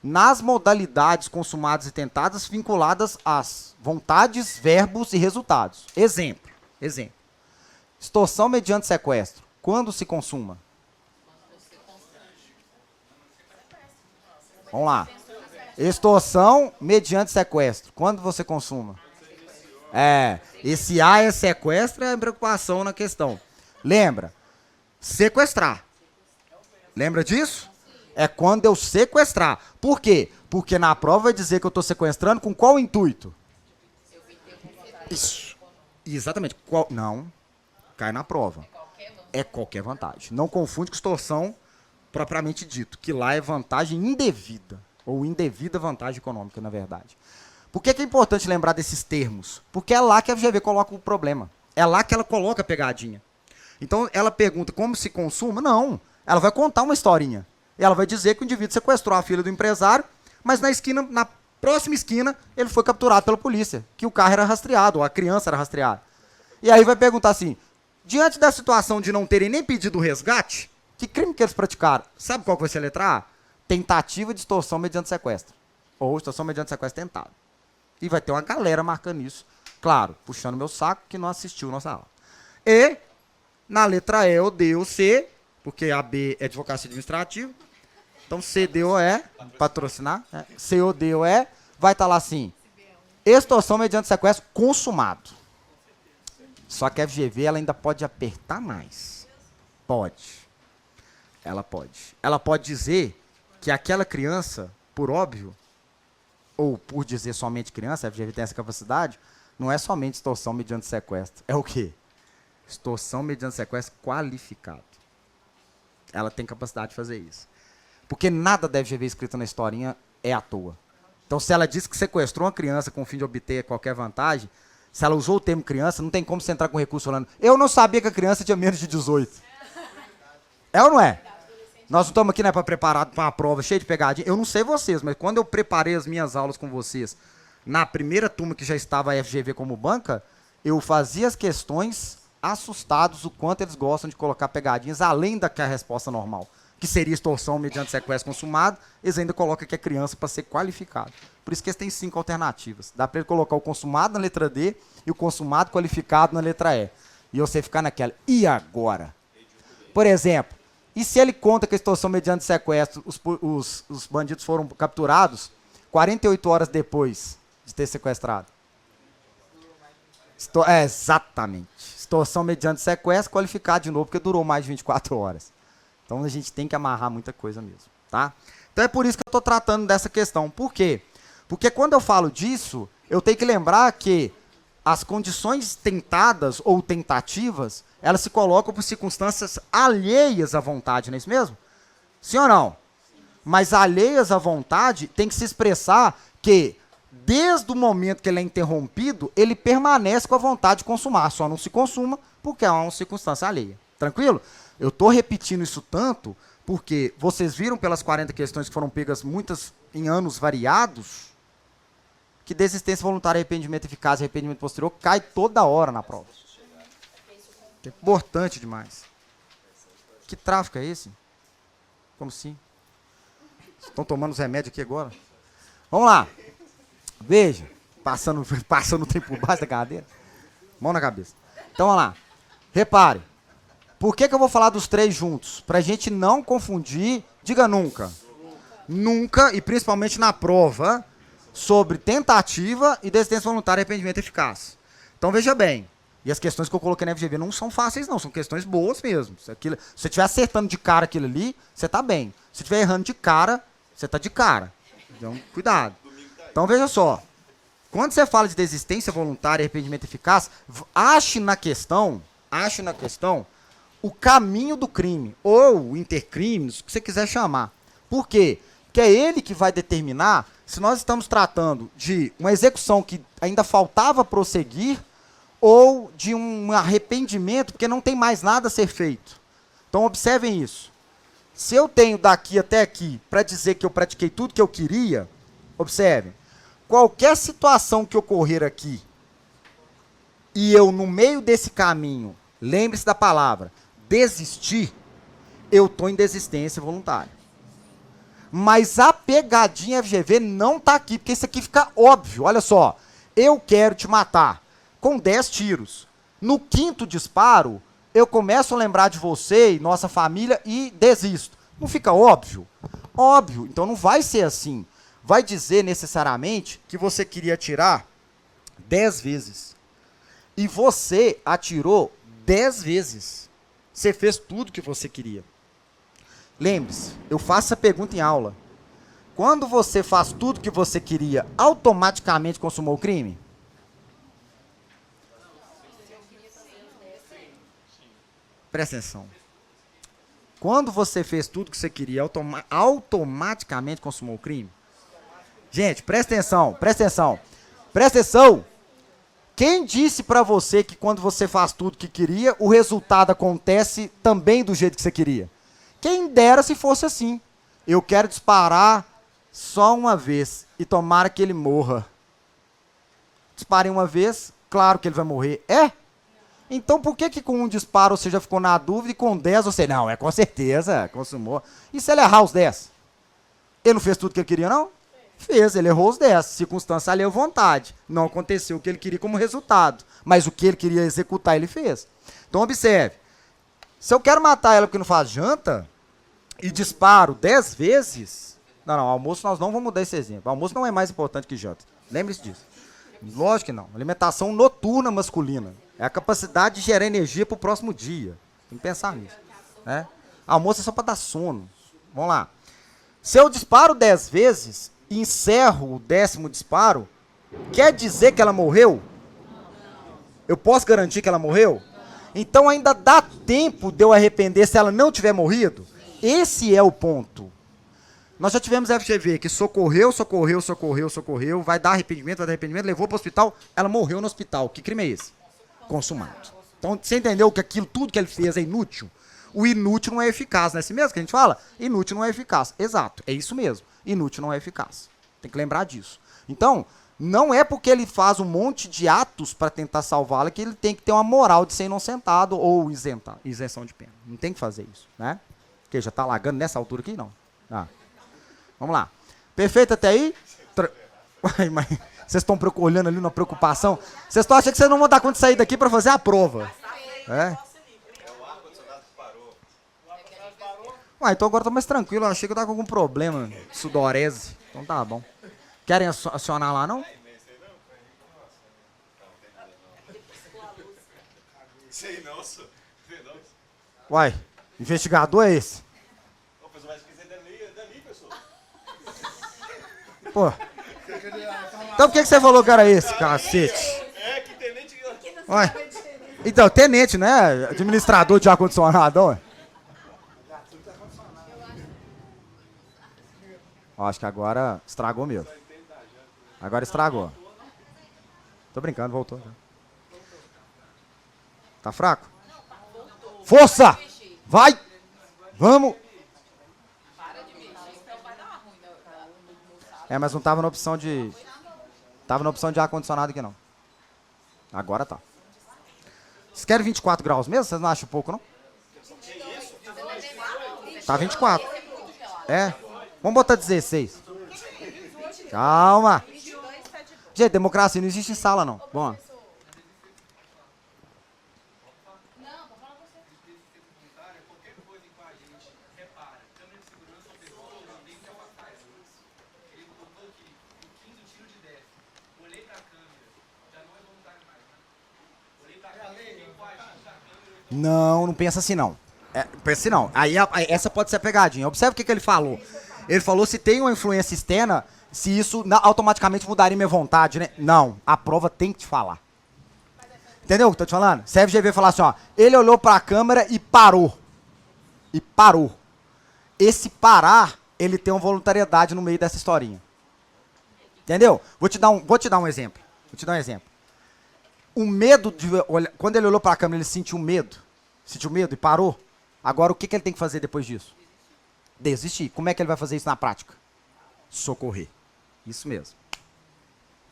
S1: nas modalidades consumadas e tentadas vinculadas às vontades, verbos e resultados. Exemplo. Extorsão mediante sequestro. Quando se consuma? Vamos lá. Extorsão mediante sequestro. Quando você consuma? Esse A é sequestro, é preocupação na questão. Lembra? Sequestrar. Lembra disso? É quando eu sequestrar. Por quê? Porque na prova vai dizer que eu estou sequestrando com qual intuito? Isso. Exatamente. Não. Cai na prova. É qualquer vantagem. Não confunde com extorsão propriamente dito, que lá é vantagem indevida, ou indevida vantagem econômica, na verdade. Por que é importante lembrar desses termos? Porque é lá que a FGV coloca o problema. É lá que ela coloca a pegadinha. Então, ela pergunta como se consuma? Não. Ela vai contar uma historinha. E ela vai dizer que o indivíduo sequestrou a filha do empresário, mas na próxima esquina, ele foi capturado pela polícia, que o carro era rastreado, ou a criança era rastreada. E aí vai perguntar assim, diante da situação de não terem nem pedido o resgate, que crime que eles praticaram? Sabe qual que vai ser a letra A? Tentativa de extorsão mediante sequestro. Ou extorsão mediante sequestro tentado. E vai ter uma galera marcando isso. Claro, puxando meu saco, que não assistiu nossa aula. E, na letra E, ou D, ou C, porque a B é advocacia administrativa. Então, C, D, ou E, patrocinar. C, ou D, ou E, vai estar lá assim. Extorsão mediante sequestro consumado. Só que a FGV, ela ainda pode apertar mais. Pode. Ela pode. Ela pode dizer que aquela criança, por óbvio, ou por dizer somente criança, a FGV tem essa capacidade, não é somente extorsão mediante sequestro. É o quê? Extorsão mediante sequestro qualificado. Ela tem capacidade de fazer isso. Porque nada da FGV escrito na historinha é à toa. Então, se ela diz que sequestrou uma criança com o fim de obter qualquer vantagem, se ela usou o termo criança, não tem como você entrar com recurso falando eu não sabia que a criança tinha menos de 18. É ou não é? Nós não estamos aqui, né, para preparar para uma prova cheia de pegadinha. Eu não sei vocês, mas quando eu preparei as minhas aulas com vocês, na primeira turma que já estava a FGV como banca, eu fazia as questões assustados o quanto eles gostam de colocar pegadinhas além da que a resposta normal, que seria extorsão mediante sequestro consumado, eles ainda colocam que é criança para ser qualificado. Por isso que eles têm 5 alternativas. Dá para ele colocar o consumado na letra D e o consumado qualificado na letra E. E você ficar naquela, e agora? Por exemplo, e se ele conta que a extorsão mediante sequestro, os bandidos foram capturados 48 horas depois de ter sequestrado? Exatamente. Extorsão mediante sequestro, qualificado de novo, porque durou mais de 24 horas. Então a gente tem que amarrar muita coisa mesmo, tá? Então é por isso que eu estou tratando dessa questão. Por quê? Porque quando eu falo disso, eu tenho que lembrar que as condições tentadas ou tentativas, elas se colocam por circunstâncias alheias à vontade, não é isso mesmo? Sim ou não? Mas alheias à vontade tem que se expressar que, desde o momento que ele é interrompido, ele permanece com a vontade de consumar, só não se consuma porque é uma circunstância alheia. Tranquilo? Eu estou repetindo isso tanto porque vocês viram pelas 40 questões que foram pegas muitas em anos variados, que desistência voluntária, arrependimento eficaz e arrependimento posterior cai toda hora na prova. É importante demais. Que tráfico é esse? Como assim? Estão tomando os remédios aqui agora? Vamos lá. Veja. Passando o tempo por baixo da cadeira. Mão na cabeça. Então, vamos lá. Repare. Por que eu vou falar dos 3 juntos? Para a gente não confundir. Diga nunca. Nunca, e principalmente na prova, sobre tentativa e desistência voluntária e arrependimento eficaz. Então, veja bem. E as questões que eu coloquei na FGV não são fáceis, não. São questões boas mesmo. Se você estiver acertando de cara aquilo ali, você está bem. Se estiver errando de cara, você está de cara. Então, cuidado. Então, veja só. Quando você fala de desistência voluntária e arrependimento eficaz, ache na questão o caminho do crime. Ou intercrimes, o que você quiser chamar. Por quê? Porque é ele que vai determinar se nós estamos tratando de uma execução que ainda faltava prosseguir ou de um arrependimento, porque não tem mais nada a ser feito. Então, observem isso. Se eu tenho daqui até aqui para dizer que eu pratiquei tudo que eu queria, observem, qualquer situação que ocorrer aqui e eu, no meio desse caminho, lembre-se da palavra, desistir, eu estou em desistência voluntária. Mas a pegadinha FGV não está aqui, porque isso aqui fica óbvio. Olha só, eu quero te matar com 10 tiros. No 5º disparo, eu começo a lembrar de você e nossa família e desisto. Não fica óbvio? Óbvio. Então não vai ser assim. Vai dizer necessariamente que você queria atirar 10 vezes. E você atirou 10 vezes. Você fez tudo que você queria. lembre-se, eu faço essa pergunta em aula. Quando você faz tudo que você queria, automaticamente consumou o crime? Presta atenção. Quando você fez tudo que você queria, automaticamente consumou o crime? Gente, presta atenção, presta atenção. Presta atenção. Quem disse pra você que quando você faz tudo que queria, o resultado acontece também do jeito que você queria? Quem dera se fosse assim. Eu quero disparar só uma vez e tomara que ele morra. Disparei uma vez, claro que ele vai morrer. É? Então por que com um disparo você já ficou na dúvida e com 10 você... Não, é com certeza, consumou. E se ele errar os 10? Ele não fez tudo que ele queria, não? Fez, ele errou os 10. Circunstância alheia à vontade. Não aconteceu o que ele queria como resultado. Mas o que ele queria executar, ele fez. Então observe. Se eu quero matar ela porque não faz janta e disparo 10 vezes... Não, almoço nós não vamos mudar esse exemplo. Almoço não é mais importante que janta. Lembre-se disso. Lógico que não. Alimentação noturna masculina. É a capacidade de gerar energia para o próximo dia. Tem que pensar nisso. Né? Almoço é só para dar sono. Vamos lá. Se eu disparo 10 vezes e encerro o 10º disparo, quer dizer que ela morreu? Eu posso garantir que ela morreu? Então ainda dá tempo de eu arrepender se ela não tiver morrido? Esse é o ponto. Nós já tivemos FGV que socorreu, vai dar arrependimento, levou para o hospital, ela morreu no hospital. Que crime é esse? Consumado. Então, você entendeu que aquilo, tudo que ele fez é inútil? O inútil não é eficaz, não é assim mesmo que a gente fala? Inútil não é eficaz. Exato, é isso mesmo. Inútil não é eficaz. Tem que lembrar disso. Então, não é porque ele faz um monte de atos para tentar salvá-la que ele tem que ter uma moral de ser inocentado ou isenção de pena. Não tem que fazer isso, né? Porque já está lagando nessa altura aqui, não. Ah. Vamos lá. Perfeito até aí? Uai, mas vocês estão olhando ali na preocupação? Vocês estão achando que vocês não vão dar conta de sair daqui para fazer a prova? É? Uai, então agora eu tô mais tranquilo. Eu achei que eu tava com algum problema. Sudorese. Então tá bom. Querem acionar lá, não? Uai, investigador é esse? Pô. Então por que você falou que era esse, cacete?
S3: É, que tenente...
S1: Ué. Então, tenente, né? Administrador de ar-condicionado, ué. Ó, acho que agora estragou mesmo. Agora estragou. Tô brincando, voltou. Tá fraco? Força! Vai! Vamos! É, mas não tava na opção de... Tava na opção de ar-condicionado aqui, não. Agora tá. Vocês querem 24 graus mesmo? Vocês não acham pouco, não? Tá 24. É. Vamos botar 16. Calma. Gente, democracia não existe em sala, não. Bom. Não, não pensa assim, não. Pensa assim, não. Aí essa pode ser a pegadinha. Observe o que ele falou. Ele falou se tem uma influência externa, se isso automaticamente mudaria minha vontade, né? Não, a prova tem que te falar. Entendeu o que eu tô te falando? Se a FGV falar assim, ó, ele olhou pra câmera e parou. E parou. Esse parar, ele tem uma voluntariedade no meio dessa historinha. Entendeu? Vou te dar um exemplo. Vou te dar um exemplo. O medo de olhar, quando ele olhou para a câmera, ele sentiu medo. Sentiu medo e parou. Agora, o que ele tem que fazer depois disso? Desistir. Como é que ele vai fazer isso na prática? Socorrer. Isso mesmo.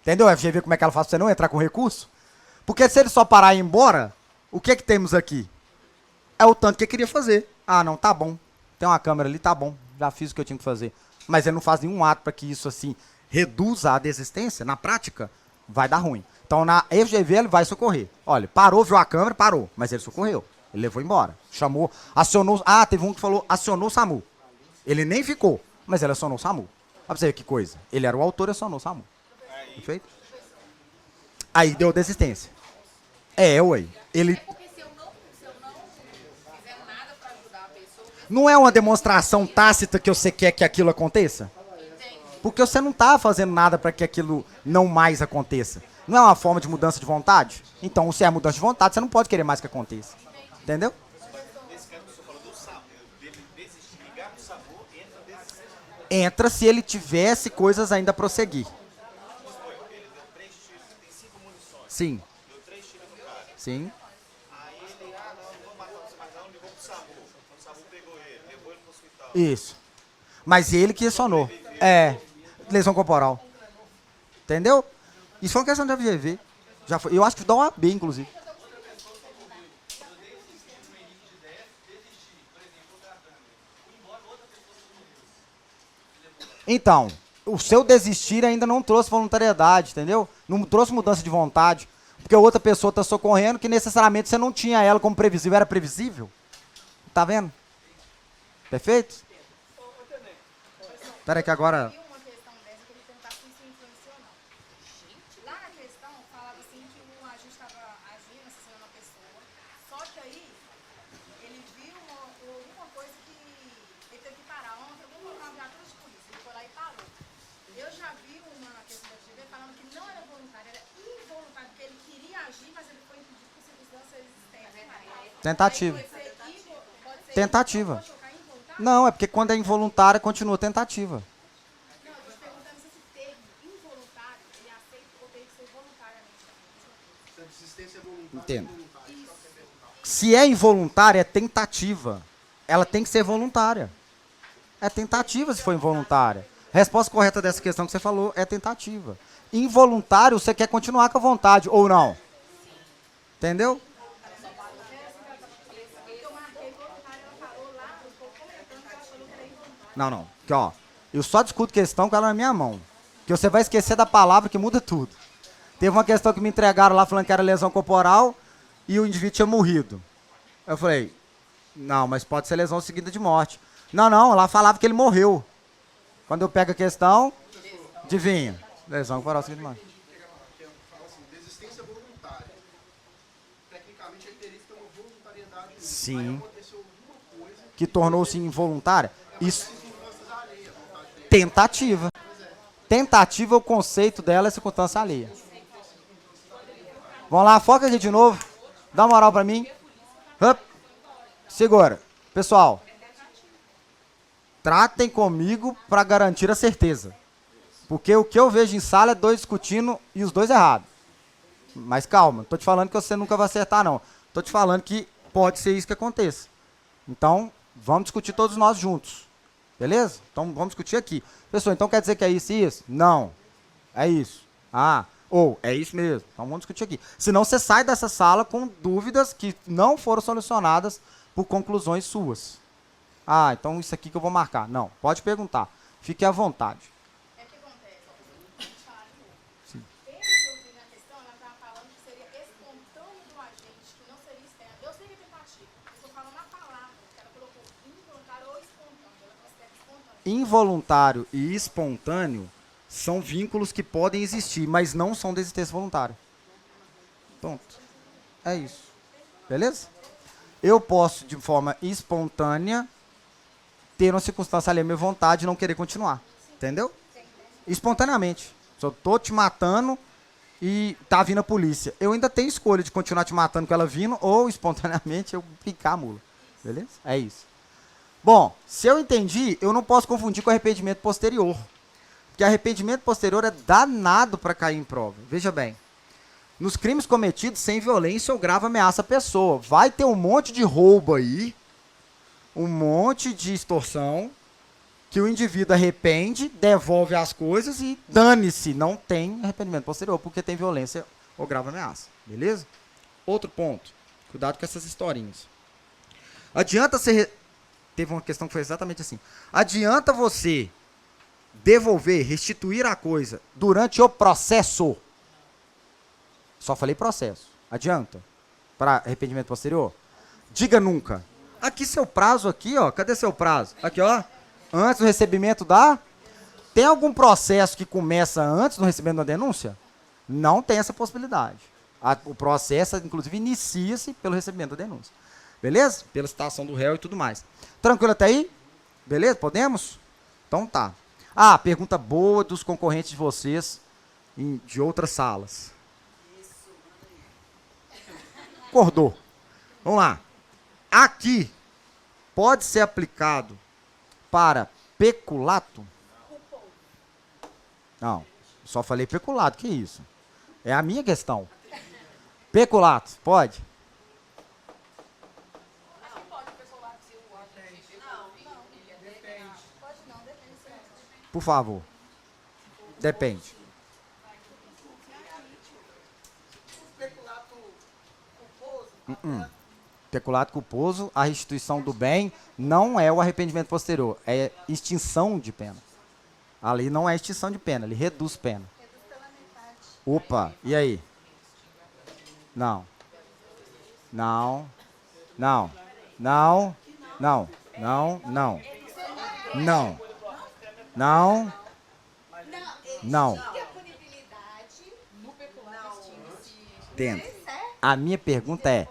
S1: Entendeu? A FGV, como é que ela faz pra você não entrar com recurso? Porque se ele só parar e ir embora, o que temos aqui? É o tanto que ele queria fazer. Ah, não, tá bom. Tem uma câmera ali, tá bom. Já fiz o que eu tinha que fazer. Mas ele não faz nenhum ato para que isso, assim, reduza a desistência. Na prática, vai dar ruim. Então, na FGV, ele vai socorrer. Olha, parou, viu a câmera, parou. Mas ele socorreu. Ele levou embora. Chamou, acionou... Ah, teve um que falou, acionou o SAMU. Ele nem ficou, mas ele acionou o SAMU. Olha pra você ver que coisa. Ele era o autor e acionou o SAMU. Perfeito? Aí deu desistência. Ué. Ele... Não é uma demonstração tácita que você quer que aquilo aconteça? Porque você não está fazendo nada para que aquilo não mais aconteça. Não é uma forma de mudança de vontade? Então, se é mudança de vontade, você não pode querer mais que aconteça. Entendeu? Entra se ele tivesse coisas ainda a prosseguir. Sim. Sim. Isso. Mas ele que acionou. É. Lesão corporal. Entendeu? Isso foi uma questão de FGV. Já foi. Eu acho que dá uma B, inclusive. Então, o seu desistir ainda não trouxe voluntariedade, entendeu? Não trouxe mudança de vontade. Porque outra pessoa está socorrendo que necessariamente você não tinha ela como previsível. Era previsível? Tá vendo? Perfeito? Espera aí que agora...
S3: Uma questão dessa que ele perguntar se isso influenciou ou não. Lá na questão, falava assim que o agente estava agindo, assassinando uma pessoa. Só que aí, ele viu alguma coisa que ele teve que parar. Ontem, eu vou colocar uma viatura de polícia. Ele foi lá e parou. Eu já vi uma questão da FGV falando que não era voluntário, era involuntário, porque ele queria agir, mas ele foi impedido por circunstâncias externas.
S1: Tentativa.
S3: Pode ser
S1: Tentativa.
S3: involuntário.
S1: Não, é porque quando é involuntária, continua tentativa.
S3: Não, eu tô te perguntando se esse termo involuntário, ele aceita ou tem que ser voluntariamente.
S2: Se a desistência é voluntária.
S1: Entendo. Se é involuntária, é tentativa. Ela tem que ser voluntária. É tentativa se for involuntária. A resposta correta dessa questão que você falou é tentativa. Involuntário, você quer continuar com a vontade, ou não? Entendeu? Não. Aqui, ó. Eu só discuto questão com ela na minha mão. Que você vai esquecer da palavra que muda tudo. Teve uma questão que me entregaram lá falando que era lesão corporal e o indivíduo tinha morrido. Eu falei, não, mas pode ser lesão seguida de morte. Não, lá falava que ele morreu. Quando eu pego a questão, adivinha. Lesão corporal seguida de morte.
S2: Fala assim, desistência voluntária. Tecnicamente, ele teria que ter uma voluntariedade.
S1: Sim.
S2: Aí aconteceu alguma coisa
S1: Que tornou-se involuntária. Isso. Tentativa. Tentativa, o conceito dela é circunstância alheia. Vamos lá, foca aqui de novo. Dá uma moral pra mim. Hup. Segura. Pessoal, tratem comigo pra garantir a certeza. Porque o que eu vejo em sala é dois discutindo e os dois errados. Mas calma, tô te falando que você nunca vai acertar, não. Tô te falando que pode ser isso que aconteça. Então, vamos discutir todos nós juntos. Beleza? Então, vamos discutir aqui. Pessoal, então quer dizer que é isso e isso? Não. É isso. É isso mesmo. Então, vamos discutir aqui. Senão, você sai dessa sala com dúvidas que não foram solucionadas por conclusões suas. Então isso aqui que eu vou marcar. Não, pode perguntar. Fique à vontade.
S3: É o que acontece, ó, a gente fala de novo. Pelo que eu vi na questão, ela estava falando que seria espontâneo do agente, que não seria externo. Eu sei que é tentativa. Eu estou falando a palavra, que ela colocou involuntário ou espontâneo. Ela considera espontâneo.
S1: Involuntário e espontâneo são vínculos que podem existir, mas não são desistência voluntária. Ponto. É isso. Beleza? Eu posso, de forma espontânea, ter uma circunstância alheia à minha vontade e não querer continuar. Entendeu? Espontaneamente. Se eu tô te matando e tá vindo a polícia, eu ainda tenho escolha de continuar te matando com ela vindo ou, espontaneamente, eu picar a mula. Beleza? É isso. Bom, se eu entendi, eu não posso confundir com arrependimento posterior. Porque arrependimento posterior é danado para cair em prova. Veja bem. Nos crimes cometidos sem violência ou grave ameaça à pessoa. Vai ter um monte de roubo aí, um monte de extorsão, que o indivíduo arrepende, devolve as coisas e dane-se, não tem arrependimento posterior, porque tem violência ou grave ameaça. Beleza? Outro ponto. Cuidado com essas historinhas. Adianta ser... Teve uma questão que foi exatamente assim. Adianta você devolver, restituir a coisa durante o processo... Só falei processo. Adianta? Para arrependimento posterior? Diga nunca. Aqui seu prazo aqui, ó. Cadê seu prazo? Aqui, ó. Antes do recebimento da... Tem algum processo que começa antes do recebimento da denúncia? Não tem essa possibilidade. O processo, inclusive, inicia-se pelo recebimento da denúncia. Beleza? Pela citação do réu e tudo mais. Tranquilo até aí? Beleza? Podemos? Então tá. Ah, pergunta boa dos concorrentes de vocês de outras salas. Acordou. Vamos lá. Aqui pode ser aplicado para peculato? Não, só falei peculato, que isso? É a minha questão. Peculato, pode? Por favor. Depende.
S2: Peculato culposo,
S1: Peculato culposo, a restituição do bem não é o arrependimento posterior, é extinção de pena. A lei não é extinção de pena, ele reduz pena. Opa, e aí? Não. Não. Não. Não. Não. Não. Não. Não. Não. Não. Entendo. A minha pergunta é: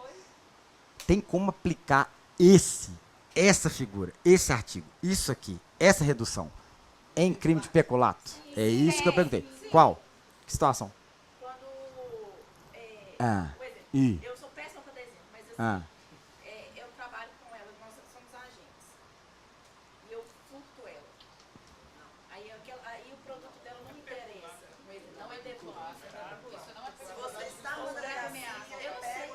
S1: tem como aplicar essa figura, esse artigo, isso aqui, essa redução em crime de peculato? É isso que eu perguntei. Qual? Que situação?
S3: Quando,
S1: Ah.
S3: por exemplo,
S1: E.
S3: eu sou péssima para dar exemplo, mas assim,
S1: Ah.
S3: eu trabalho com ela, nós somos agentes. E eu furto ela. Aí o produto dela não me interessa. Não é devolvido. Isso não é se você está mandando ameaça. Eu sei.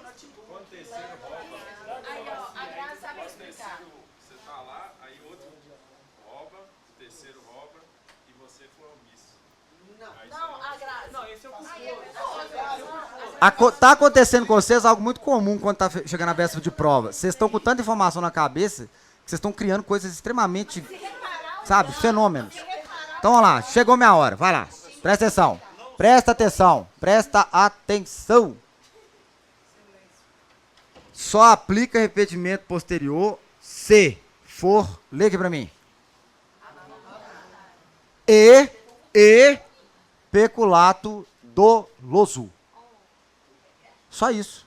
S3: Aí, ó, a Graça sabe explicar.
S4: Você tá lá, aí outro rouba, o terceiro rouba e você foi omisso.
S3: Não, a Graça. Não, esse é o
S1: Tá acontecendo com vocês algo muito comum quando tá chegando a véspera de prova. Vocês estão com tanta informação na cabeça que vocês estão criando coisas extremamente, sabe, fenômenos. Então, vamos lá, chegou minha hora, vai lá. Presta atenção, presta atenção, presta atenção. Só aplica arrependimento posterior se for, lê aqui pra mim. E peculato doloso. Só isso.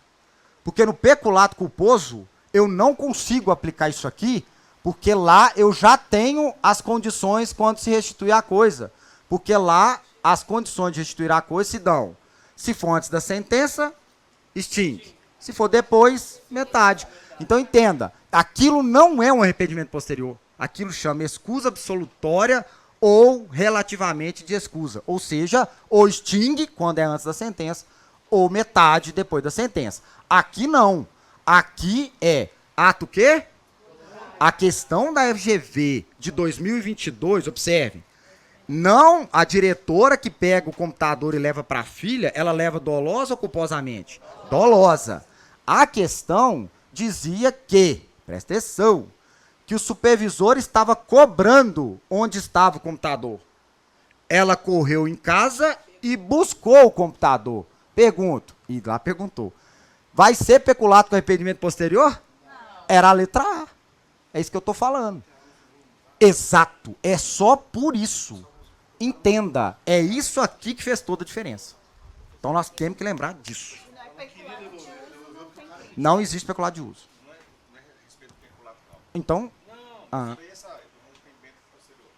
S1: Porque no peculato culposo, eu não consigo aplicar isso aqui, porque lá eu já tenho as condições quando se restituir a coisa. Porque lá as condições de restituir a coisa se dão. Se for antes da sentença, extingue. Se for depois, metade. Então entenda, aquilo não é um arrependimento posterior. Aquilo chama escusa absolutória ou relativamente de escusa. Ou seja, ou extingue quando é antes da sentença, ou metade depois da sentença. Aqui não. Aqui é ato o quê? A questão da FGV de 2022, observe, não a diretora que pega o computador e leva para a filha, ela leva dolosa ou culposamente? Dolosa. A questão dizia que, presta atenção, que o supervisor estava cobrando onde estava o computador. Ela correu em casa e buscou o computador. Pergunto, e lá perguntou, vai ser peculato com arrependimento posterior? Não. Era a letra A. É isso que eu estou falando. Exato, é só por isso. Entenda, é isso aqui que fez toda a diferença. Então nós temos que lembrar disso. Não existe peculato de uso.
S4: Não é respeito ao peculato, não.
S1: Então,
S4: Não, essa é do arrependimento posterior.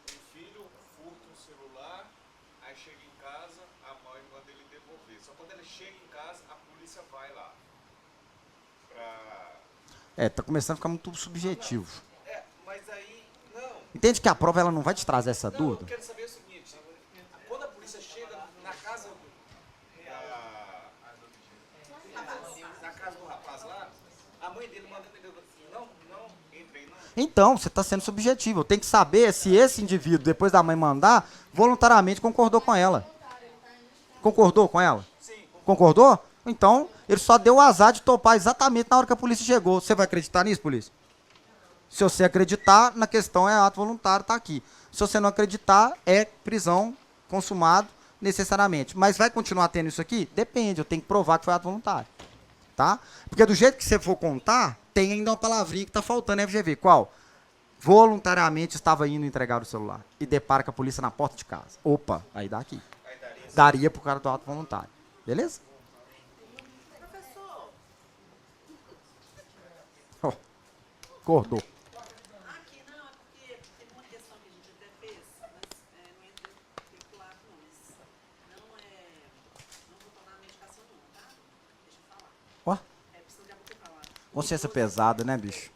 S4: O filho furta um celular, aí chega em casa, a mãe manda ele devolver. Só quando ele chega em casa, a polícia vai lá.
S1: tá começando a ficar muito subjetivo.
S4: Mas aí, não.
S1: Entende que a prova ela não vai te trazer essa
S4: Não,
S1: dúvida?
S4: eu quero saber o seguinte, quando a polícia chega na casa do rapaz lá, a mãe dele manda ele, não, entrei, não.
S1: Então, você está sendo subjetivo. Eu tenho que saber se esse indivíduo, depois da mãe mandar, voluntariamente concordou com ela. Concordou com ela?
S4: Sim.
S1: Concordou? Então, ele só deu o azar de topar exatamente na hora que a polícia chegou. Você vai acreditar nisso, polícia? Se você acreditar, na questão é ato voluntário, tá aqui. Se você não acreditar, é prisão consumado necessariamente. Mas vai continuar tendo isso aqui? Depende, eu tenho que provar que foi ato voluntário. Tá? Porque do jeito que você for contar, tem ainda uma palavrinha que está faltando na FGV. Qual? Voluntariamente estava indo entregar o celular e depara com a polícia na porta de casa. Opa, aí dá aqui. Daria pro cara do ato voluntário. Beleza?
S3: Professor,
S1: discordou.
S5: Aqui não, é porque teve uma questão que a gente até fez, mas não entra vinculado não, mas não vou tomar medicação nenhuma, tá? Deixa eu falar.
S1: Ó,
S5: Precisa de algo pra falar.
S1: consciência pesada, né, bicho?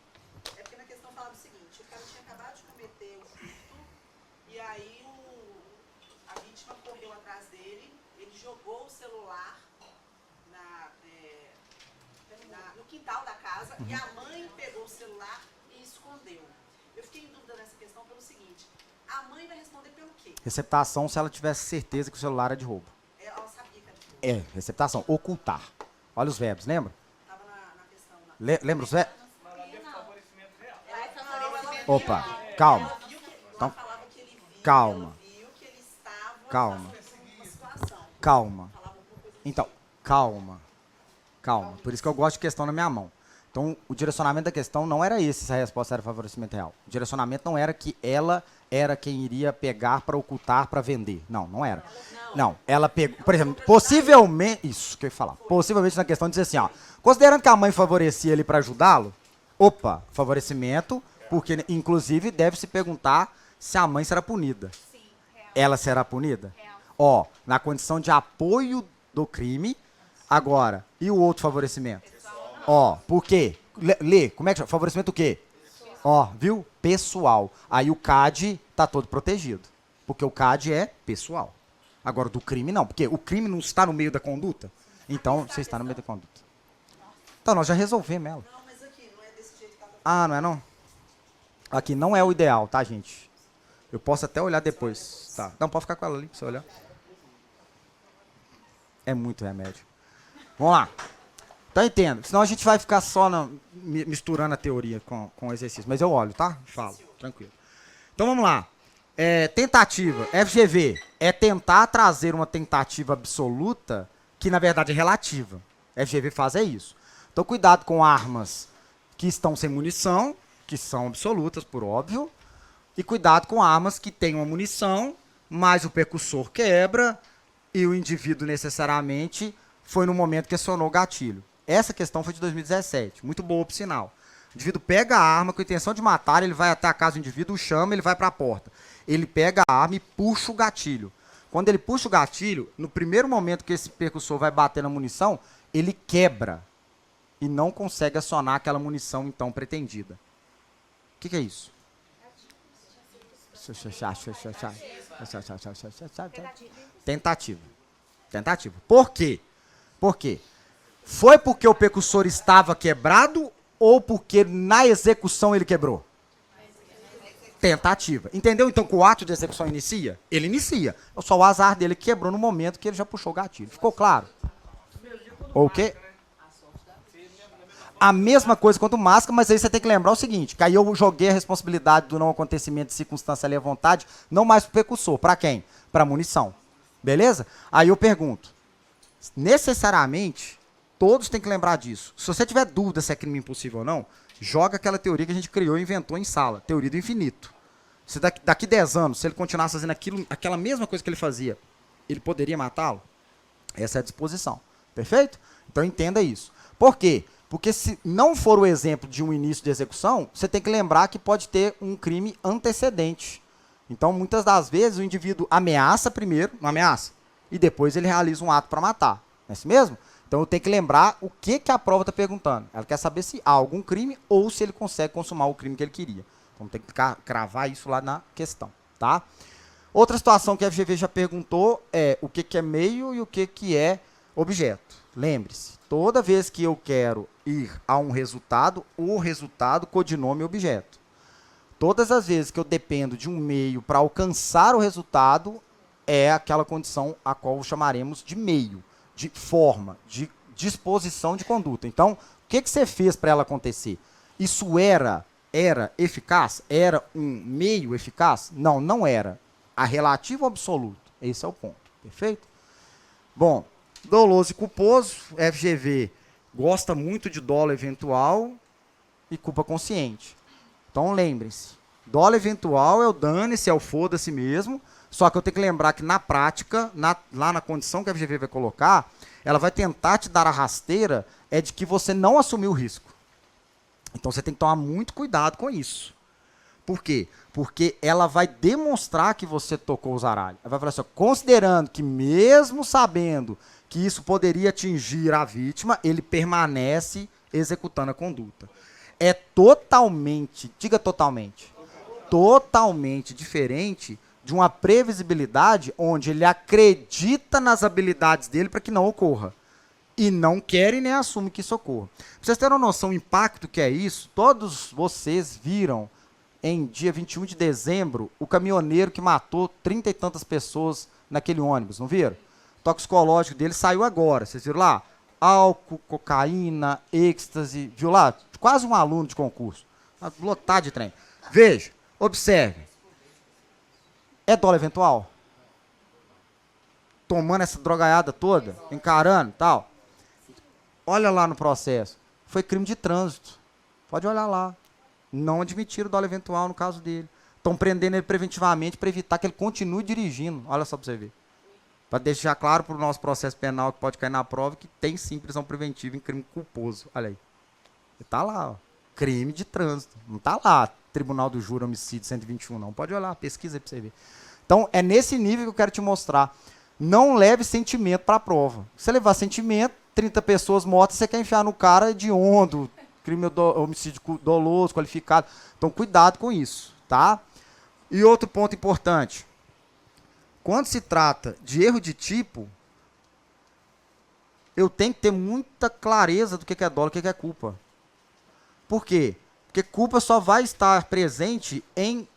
S5: É porque na questão falava o seguinte, o cara tinha acabado de cometer o furto, e aí a vítima correu atrás dele, ele jogou o celular no quintal da casa, e a mãe pegou o celular e escondeu. Eu fiquei em dúvida nessa questão pelo seguinte, a mãe vai responder pelo quê?
S1: Receptação se ela tivesse certeza que o celular é de roubo.
S5: Ela sabia que era de roubo.
S1: Receptação. Ocultar. Olha os verbos, lembra?
S5: Estava na questão.
S1: Lembra os verbos?
S5: Opa,
S1: calma.
S5: Então, falava que ele viu,
S1: Calma.
S5: ela viu que ele estava
S1: Calma.
S5: passando por uma situação.
S1: Calma.
S5: Falava alguma coisa
S1: Então, calma. Calma. Por isso que eu gosto de questão na minha mão. Então, o direcionamento da questão não era esse, se a resposta era favorecimento real. O direcionamento não era que ela era quem iria pegar para ocultar, para vender. Não, não era. Não, ela pegou, por exemplo, possivelmente, isso que eu ia falar, possivelmente na questão dizer assim, ó, considerando que a mãe favorecia ele para ajudá-lo, opa, favorecimento, porque inclusive deve se perguntar se a mãe será punida.
S3: Sim, real.
S1: Ela será punida?
S3: Real.
S1: Ó, na condição de apoio do crime, agora, e o outro favorecimento? Ó, por quê? Lê, como é que chama? Favorecimento o quê? Ó, viu? Pessoal. Aí o CAD tá todo protegido, porque o CAD é pessoal. Agora, do crime não, porque o crime não está no meio da conduta. Então, você está no meio da conduta. Então, nós já resolvemos ela.
S5: Não, mas aqui, não é desse jeito que ela
S1: Ah, não é não? Aqui não é o ideal, tá, gente? Eu posso até olhar depois. Tá. Não, pode ficar com ela ali, pra você olhar. É muito remédio. Vamos lá. Tá entendendo? Senão a gente vai ficar só misturando a teoria com o exercício. Mas eu olho, tá? Falo, tranquilo. Então vamos lá. Tentativa. FGV é tentar trazer uma tentativa absoluta que, na verdade, é relativa. FGV faz isso. Então, cuidado com armas que estão sem munição, que são absolutas, por óbvio. E cuidado com armas que têm uma munição, mas o percussor quebra e o indivíduo necessariamente foi no momento que acionou o gatilho. Essa questão foi de 2017. Muito boa pro sinal. O indivíduo pega a arma com a intenção de matar, ele vai até a casa do indivíduo, o chama, ele vai para a porta. Ele pega a arma e puxa o gatilho. Quando ele puxa o gatilho, no primeiro momento que esse percussor vai bater na munição, ele quebra e não consegue acionar aquela munição então pretendida. O que é isso? Tentativa. Tentativa. Por quê? Por quê? Foi porque o percussor estava quebrado ou porque na execução ele quebrou? Tentativa. Entendeu? Então, que o ato de execução inicia? Ele inicia. É só o azar dele que quebrou no momento que ele já puxou o gatilho. Ficou claro? Ou o quê? A mesma coisa quanto máscara, mas aí você tem que lembrar o seguinte, que aí eu joguei a responsabilidade do não acontecimento de circunstância ali à vontade, não mais pro percussor. Para quem? Para munição. Beleza? Aí eu pergunto, necessariamente, todos têm que lembrar disso. Se você tiver dúvida se é crime impossível ou não, joga aquela teoria que a gente criou e inventou em sala, teoria do infinito. Se daqui 10 anos, se ele continuasse fazendo aquela mesma coisa que ele fazia, ele poderia matá-lo? Essa é a disposição. Perfeito? Então entenda isso. Por quê? Porque se não for o exemplo de um início de execução, você tem que lembrar que pode ter um crime antecedente. Então, muitas das vezes, o indivíduo ameaça primeiro, não ameaça, e depois ele realiza um ato para matar. Não é isso mesmo? Então, eu tenho que lembrar o que a prova está perguntando. Ela quer saber se há algum crime ou se ele consegue consumar o crime que ele queria. Então, tem que cravar isso lá na questão, tá? Outra situação que a FGV já perguntou é o que é meio e o que é objeto. Lembre-se, toda vez que eu quero ir a um resultado, o resultado codinome objeto. Todas as vezes que eu dependo de um meio para alcançar o resultado, é aquela condição a qual chamaremos de meio, de forma, de disposição de conduta. Então, o que você fez para ela acontecer? Isso era eficaz? Era um meio eficaz? Não, não era. A relativo absoluto. Esse é o ponto. Perfeito? Bom, doloso e culposo, FGV gosta muito de dolo eventual e culpa consciente. Então lembrem-se, dolo eventual é o dane-se, é o foda-se mesmo, só que eu tenho que lembrar que na prática, lá na condição que a FGV vai colocar, ela vai tentar te dar a rasteira de que você não assumiu o risco. Então você tem que tomar muito cuidado com isso. Por quê? Porque ela vai demonstrar que você tocou o zaralho. Ela vai falar assim, ó, considerando que mesmo sabendo que isso poderia atingir a vítima, ele permanece executando a conduta. É totalmente, diga totalmente diferente de uma previsibilidade onde ele acredita nas habilidades dele para que não ocorra. E não quer e nem assume que isso ocorra. Pra vocês terem uma noção do impacto que é isso, todos vocês viram em dia 21 de dezembro o caminhoneiro que matou 30 e tantas pessoas naquele ônibus, não viram? O toxicológico dele saiu agora, vocês viram lá? Álcool, cocaína, êxtase, viu lá? Quase um aluno de concurso. Lotado de trem. Veja, observe. É dolo eventual? Tomando essa drogaiada toda, encarando e tal. Olha lá no processo. Foi crime de trânsito. Pode olhar lá. Não admitiram o dolo eventual no caso dele. Estão prendendo ele preventivamente para evitar que ele continue dirigindo. Olha só para você ver. Para deixar claro para o nosso processo penal que pode cair na prova que tem sim prisão preventiva em crime culposo. Olha aí. Está lá, ó. Crime de trânsito. Não está lá, Tribunal do Júri, homicídio 121, não. Pode olhar, pesquisa aí para você ver. Então, é nesse nível que eu quero te mostrar. Não leve sentimento para a prova. Se você levar sentimento, 30 pessoas mortas, você quer enfiar no cara hediondo, crime homicídio doloso, qualificado. Então, cuidado com isso, tá? E outro ponto importante. Quando se trata de erro de tipo, eu tenho que ter muita clareza do que é dolo e o que é culpa. Por quê? Porque culpa só vai estar presente em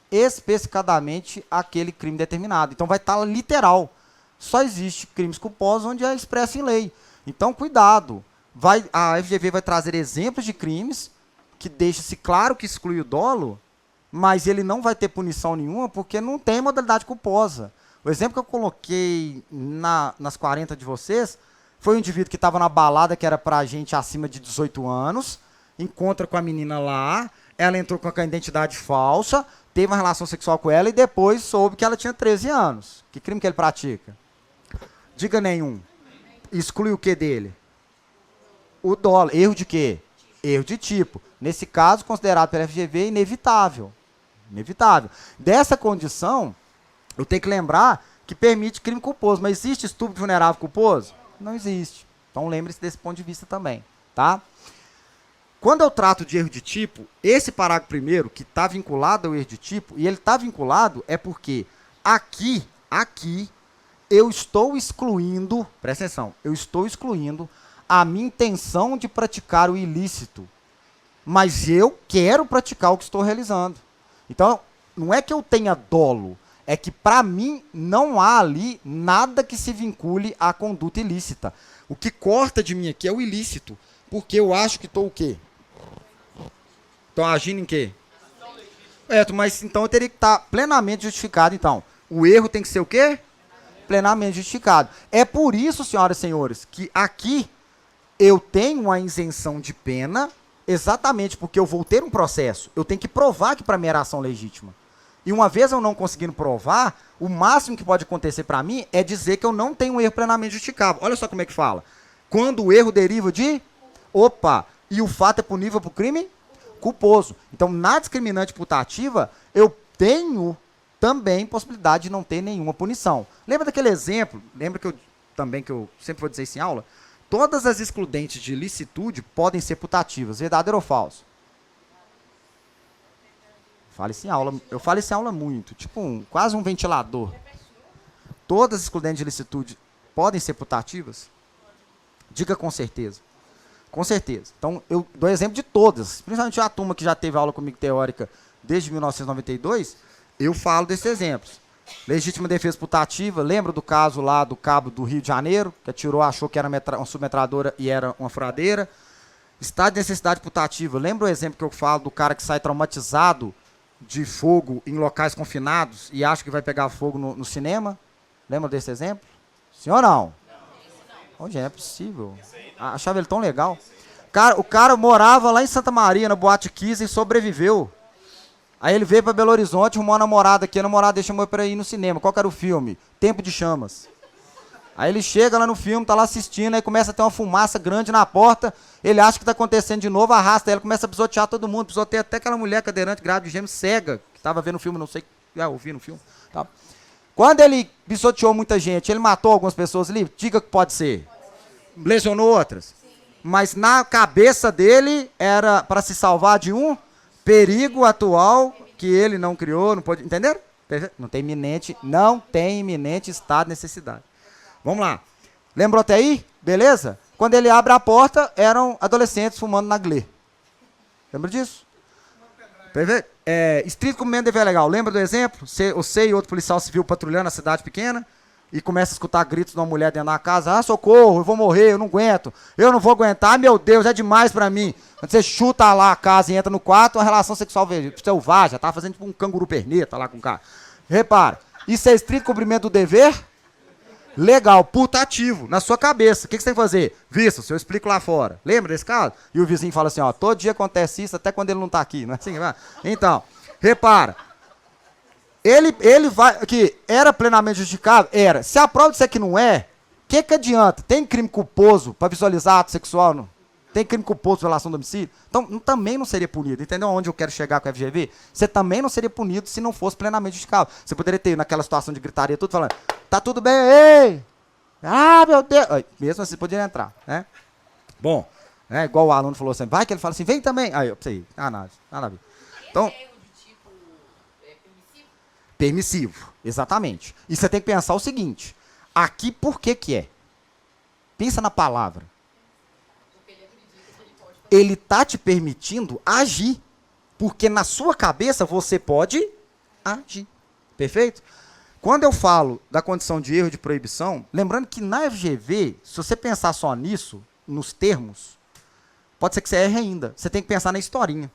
S1: especificadamente aquele crime determinado. Então, vai estar literal. Só existe crimes culposos onde é expresso em lei. Então, cuidado. A FGV vai trazer exemplos de crimes que deixa-se claro que exclui o dolo, mas ele não vai ter punição nenhuma porque não tem modalidade culposa. O exemplo que eu coloquei nas 40 de vocês foi um indivíduo que estava na balada que era para gente acima de 18 anos, encontra com a menina lá, ela entrou com a identidade falsa, teve uma relação sexual com ela e depois soube que ela tinha 13 anos. Que crime que ele pratica? Diga nenhum. Exclui o que dele? O dolo. Erro de quê? Erro de tipo. Nesse caso, considerado pela FGV, inevitável. Inevitável. Dessa condição, eu tenho que lembrar que permite crime culposo. Mas existe estupro vulnerável culposo? Não existe. Então lembre-se desse ponto de vista também. Tá? Quando eu trato de erro de tipo, esse parágrafo primeiro, que está vinculado ao erro de tipo, e ele está vinculado é porque aqui, eu estou excluindo, presta atenção, eu estou excluindo a minha intenção de praticar o ilícito, mas eu quero praticar o que estou realizando. Então, não é que eu tenha dolo, é que para mim não há ali nada que se vincule à conduta ilícita. O que corta de mim aqui é o ilícito, porque eu acho que estou o quê? Estou agindo em quê? Mas então eu teria que estar plenamente justificado, então. O erro tem que ser o quê? Plenamente justificado. É por isso, senhoras e senhores, que aqui eu tenho uma isenção de pena, exatamente porque eu vou ter um processo. Eu tenho que provar que para mim era ação legítima. E uma vez eu não conseguindo provar, o máximo que pode acontecer para mim é dizer que eu não tenho um erro plenamente justificável. Olha só como é que fala. Quando o erro deriva de... e o fato é punível por crime culposo. Então, na discriminante putativa, eu tenho também possibilidade de não ter nenhuma punição. Lembra daquele exemplo? Lembra que eu sempre vou dizer isso em aula? Todas as excludentes de licitude podem ser putativas. Verdadeiro ou falso? Eu falo isso em aula muito. Tipo, quase um ventilador. Todas as excludentes de licitude podem ser putativas? Diga com certeza. Com certeza. Então, eu dou exemplo de todas. Principalmente a turma que já teve aula comigo teórica desde 1992, eu falo desses exemplos. Legítima defesa putativa, lembra do caso lá do cabo do Rio de Janeiro, que atirou, achou que era uma submetralhadora e era uma furadeira. Estado de necessidade putativa, lembra o exemplo que eu falo do cara que sai traumatizado de fogo em locais confinados e acha que vai pegar fogo no cinema? Lembra desse exemplo? Sim ou não? Onde é possível? Achava ele tão legal. O cara morava lá em Santa Maria, na Boate Kiss, e sobreviveu. Aí ele veio para Belo Horizonte, arrumou uma namorada aqui, a namorada chamou para ir no cinema. Qual que era o filme? Tempo de Chamas. Aí ele chega lá no filme, tá lá assistindo, aí começa a ter uma fumaça grande na porta, ele acha que tá acontecendo de novo, arrasta ela, começa a pisotear todo mundo, pisoteia até aquela mulher cadeirante, grávida de gêmeos, cega, que tava vendo o filme, não sei, já ouvi no filme. Tá. Quando ele pisoteou muita gente, ele matou algumas pessoas ali, diga que pode ser. Lesionou outras. Mas na cabeça dele era para se salvar de um perigo atual que ele não criou, não pode, entenderam? Não tem iminente estado de necessidade. Vamos lá. Lembrou até aí? Beleza? Quando ele abre a porta, eram adolescentes fumando narguilé. Lembra disso? Perfeito? Estrito cumprimento dever legal. Lembra do exemplo? Você e outro policial civil patrulhando a cidade pequena e começa a escutar gritos de uma mulher dentro da casa. Ah, socorro, eu vou morrer, eu não aguento. Eu não vou aguentar, meu Deus, é demais pra mim. Quando você chuta lá a casa e entra no quarto, uma relação sexual selvagem. Tá fazendo tipo um canguru perneta lá com o cara. Repara, isso é estrito cumprimento do dever? Legal, putativo, na sua cabeça. O que você tem que fazer? Visto, se eu explico lá fora. Lembra desse caso? E o vizinho fala assim, ó, todo dia acontece isso, até quando ele não tá aqui. Não é assim? Então, repara. Ele vai, que era plenamente justificável? Era. Se a prova disser que não é, o que adianta? Tem crime culposo para visualizar ato sexual? Não? Tem crime culposo por relação ao domicílio? Então, também não seria punido. Entendeu onde eu quero chegar com a FGV? Você também não seria punido se não fosse plenamente justificável. Você poderia ter, naquela situação de gritaria, tudo falando, tá tudo bem, ei! Ah, meu Deus! Mesmo assim, poderia entrar, né? Bom, igual o aluno falou assim, vai que ele fala assim, vem também. Aí, eu pensei, nada a ver. Então,
S6: Esse erro de tipo permissivo?
S1: Permissivo, exatamente. E você tem que pensar o seguinte, aqui por que é? Pensa na palavra. Ele está te permitindo agir. Porque na sua cabeça você pode agir. Perfeito? Quando eu falo da condição de erro de proibição, lembrando que na FGV, se você pensar só nisso, nos termos, pode ser que você erre ainda. Você tem que pensar na historinha.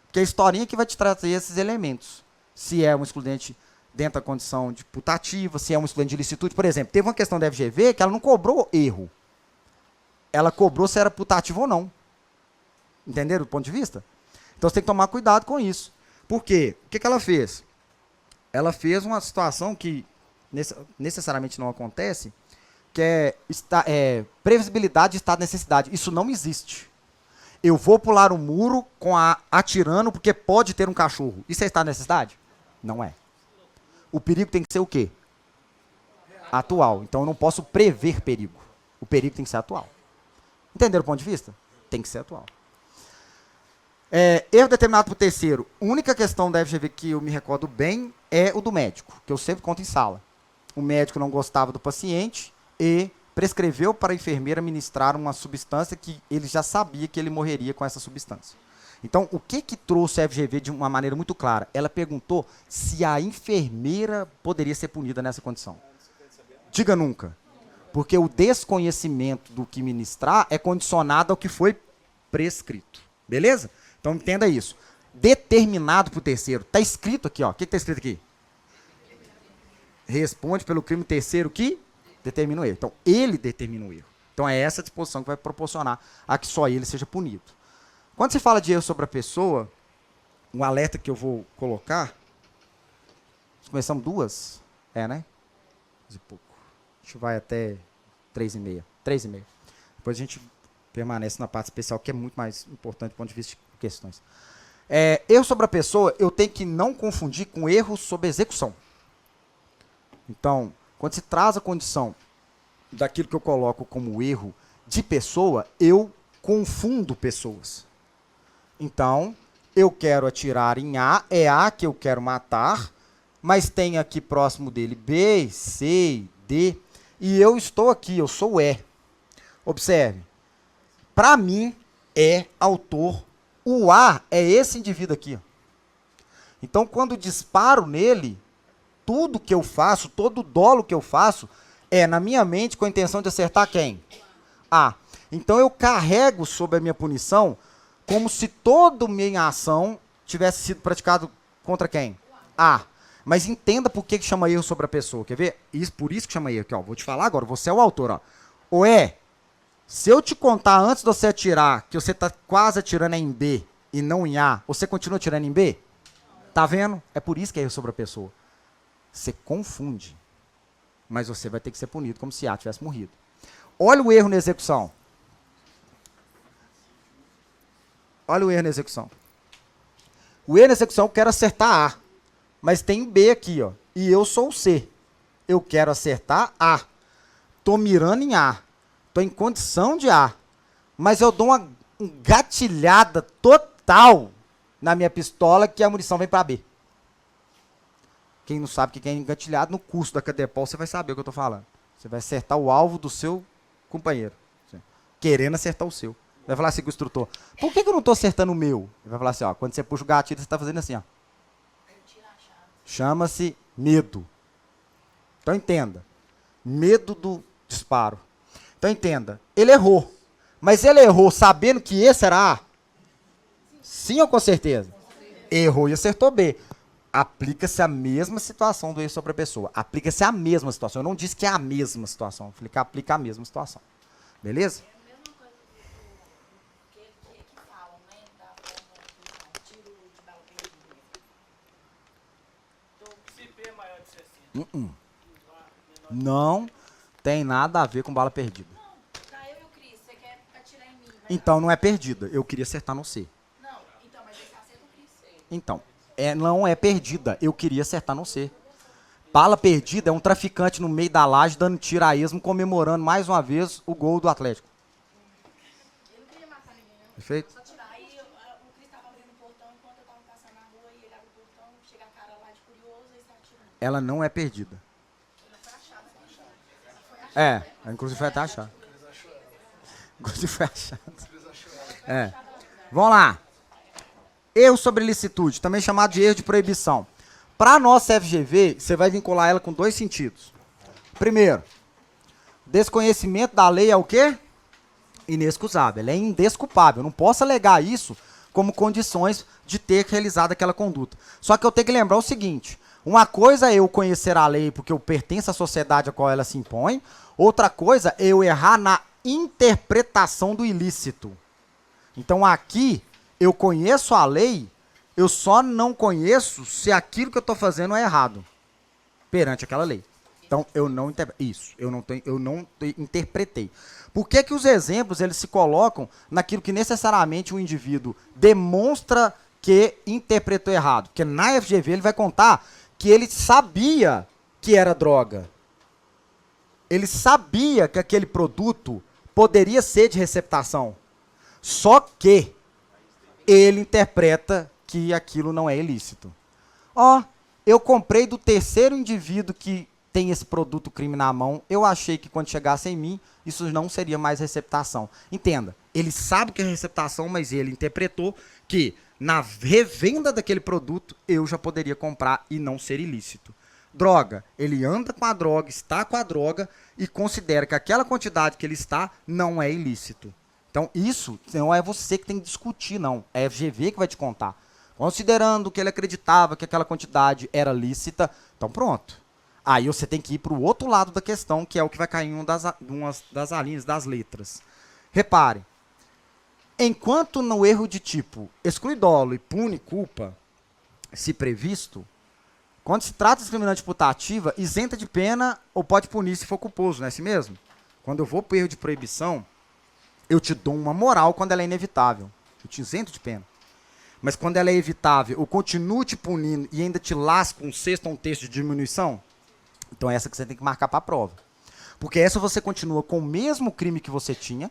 S1: Porque é a historinha que vai te trazer esses elementos. Se é um excludente dentro da condição de putativa, se é um excludente de licitude. Por exemplo, teve uma questão da FGV que ela não cobrou erro. Ela cobrou se era putativo ou não. Entenderam o ponto de vista? Então você tem que tomar cuidado com isso. Por quê? O que ela fez? Ela fez uma situação que necessariamente não acontece, que é previsibilidade de estado de necessidade. Isso não existe. Eu vou pular um muro atirando porque pode ter um cachorro. Isso é estado de necessidade? Não é. O perigo tem que ser o quê? Atual. Então eu não posso prever perigo. O perigo tem que ser atual. Entenderam o ponto de vista? Tem que ser atual. Erro determinado por terceiro. A única questão da FGV que eu me recordo bem é o do médico, que eu sempre conto em sala. O médico não gostava do paciente e prescreveu para a enfermeira ministrar uma substância que ele já sabia que ele morreria com essa substância. Então, o que trouxe a FGV de uma maneira muito clara? Ela perguntou se a enfermeira poderia ser punida nessa condição. Diga nunca. Porque o desconhecimento do que ministrar é condicionado ao que foi prescrito. Beleza? Então entenda isso. Determinado por terceiro. Está escrito aqui, ó. O que está escrito aqui? Responde pelo crime terceiro que determina o erro. Então, ele determina o erro. Então é essa disposição que vai proporcionar a que só ele seja punido. Quando se fala de erro sobre a pessoa, um alerta que eu vou colocar. Começamos 2? Né? E pouco. A gente vai até 3,5. 3,5. Depois a gente permanece na parte especial, que é muito mais importante do ponto de vista de questões. Erro sobre a pessoa, eu tenho que não confundir com erro sobre execução. Então, quando se traz a condição daquilo que eu coloco como erro de pessoa, eu confundo pessoas. Então, eu quero atirar em A, é A que eu quero matar, mas tem aqui próximo dele B, C, D, e eu estou aqui, eu sou E. Observe. Para mim, é autor. O A é esse indivíduo aqui. Ó. Então, quando disparo nele, tudo que eu faço, todo dolo que eu faço, é na minha mente com a intenção de acertar quem? A. Então, eu carrego sobre a minha punição como se toda minha ação tivesse sido praticado contra quem? A. Mas entenda por que chama erro sobre a pessoa. Quer ver? Por isso que chama erro. Aqui, ó. Vou te falar agora. Você é o autor. Ó. Se eu te contar antes de você atirar, que você está quase atirando em B e não em A, você continua atirando em B? Tá vendo? É por isso que é erro sobre a pessoa. Você confunde. Mas você vai ter que ser punido como se A tivesse morrido. Olha o erro na execução. Olha o erro na execução. O erro na execução, eu quero acertar A. Mas tem B aqui, ó. E eu sou o C. Eu quero acertar A. Tô mirando em A. Tô em condição de A. Mas eu dou uma gatilhada total na minha pistola que a munição vem para B. Quem não sabe o que é engatilhado, no curso da Cadepol você vai saber o que eu tô falando. Você vai acertar o alvo do seu companheiro. Querendo acertar o seu. Vai falar assim com o instrutor, por que eu não tô acertando o meu? Ele vai falar assim, ó, quando você puxa o gatilho, você tá fazendo assim, ó. Chama-se medo. Então entenda. Medo do disparo. Então entenda. Ele errou. Mas ele errou sabendo que esse era A? Sim ou com certeza? Errou e acertou B. Aplica-se a mesma situação do erro sobre a pessoa. Aplica-se a mesma situação. Eu não disse que é a mesma situação. Eu falei que aplica a mesma situação. Beleza?
S3: É a mesma coisa que falam, né? Da forma de tiro de bala perdida.
S2: Se P é maior de 60.
S1: Não tem nada a ver com bala perdida.
S3: Tá, eu e o Cris, você quer atirar em mim. Mas
S1: Então não é perdida. Eu queria acertar no C.
S3: não, então, mas esse acerta o Cris.
S1: Então, não é perdida. Eu queria acertar no C. Bala perdida é um traficante no meio da laje dando tiro a esmo, comemorando mais uma vez o gol do Atlético.
S3: Eu não queria matar ninguém, não.
S1: Perfeito?
S3: Só tirar. Aí o Cris tava abrindo o portão enquanto eu tava passando na rua e ele abre o portão, chega a cara lá de curioso e está atirando.
S1: Ela não é perdida.
S3: Ela foi achada. Foi achada.
S1: É, inclusive foi até achado. Inclusive foi achado. É. Vamos lá. Erro sobre licitude, também chamado de erro de proibição. Para a nossa FGV, você vai vincular ela com dois sentidos. Primeiro, desconhecimento da lei é o quê? Inexcusável, ela é indesculpável. Eu não posso alegar isso como condições de ter realizado aquela conduta. Só que eu tenho que lembrar o seguinte, uma coisa é eu conhecer a lei porque eu pertenço à sociedade a qual ela se impõe, outra coisa é eu errar na interpretação do ilícito. Então aqui, eu conheço a lei, eu só não conheço se aquilo que eu estou fazendo é errado perante aquela lei. Então, eu não interpretei. Por que os exemplos eles se colocam naquilo que necessariamente o indivíduo demonstra que interpretou errado? Porque na FGV ele vai contar que ele sabia que era droga. Ele sabia que aquele produto poderia ser de receptação. Só que ele interpreta que aquilo não é ilícito. Ó, eu comprei do terceiro indivíduo que tem esse produto crime na mão, eu achei que quando chegasse em mim, isso não seria mais receptação. Entenda, ele sabe que é receptação, mas ele interpretou que na revenda daquele produto, eu já poderia comprar e não ser ilícito. Droga, ele anda com a droga, está com a droga e considera que aquela quantidade que ele está não é ilícito. Então, isso não é você que tem que discutir, não. É a FGV que vai te contar. Considerando que ele acreditava que aquela quantidade era lícita, então pronto. Aí você tem que ir para o outro lado da questão, que é o que vai cair em uma das linhas, das letras. Repare, enquanto no erro de tipo exclui dolo e pune culpa, se previsto, quando se trata de discriminante putativa, isenta de pena ou pode punir se for culposo, não é assim mesmo? Quando eu vou para o erro de proibição, eu te dou uma moral quando ela é inevitável. Eu te isento de pena. Mas quando ela é evitável, eu continuo te punindo e ainda te lasco um sexto ou um terço de diminuição, então é essa que você tem que marcar para a prova. Porque essa você continua com o mesmo crime que você tinha,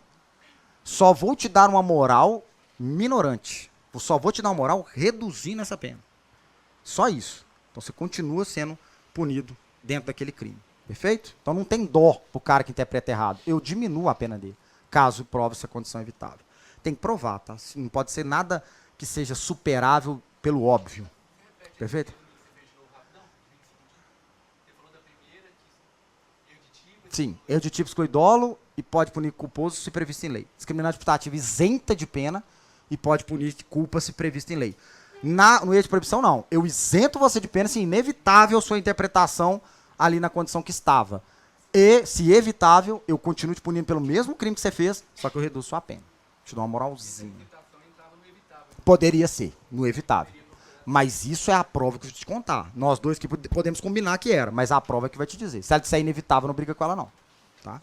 S1: só vou te dar uma moral minorante. Eu só vou te dar uma moral reduzindo essa pena. Só isso. Então você continua sendo punido dentro daquele crime. Perfeito? Então não tem dó pro cara que interpreta errado. Eu diminuo a pena dele, caso prove essa condição evitável. Tem que provar, tá? Não pode ser nada que seja superável pelo óbvio. Perfeito? Sim, erro de tipo exclui dolo e pode punir culposo se previsto em lei. Discriminante putativo isenta de pena e pode punir culpa se previsto em lei. No erro de proibição, não. Eu isento você de pena se inevitável sua interpretação ali na condição que estava. E, se evitável, eu continuo te punindo pelo mesmo crime que você fez, só que eu reduzo sua pena. Te dou uma moralzinha. Poderia ser, no evitável. Mas isso é a prova que eu vou te contar. Nós dois que podemos combinar que era, mas a prova é que vai te dizer. Se ela disser inevitável, não briga com ela, não. Tá?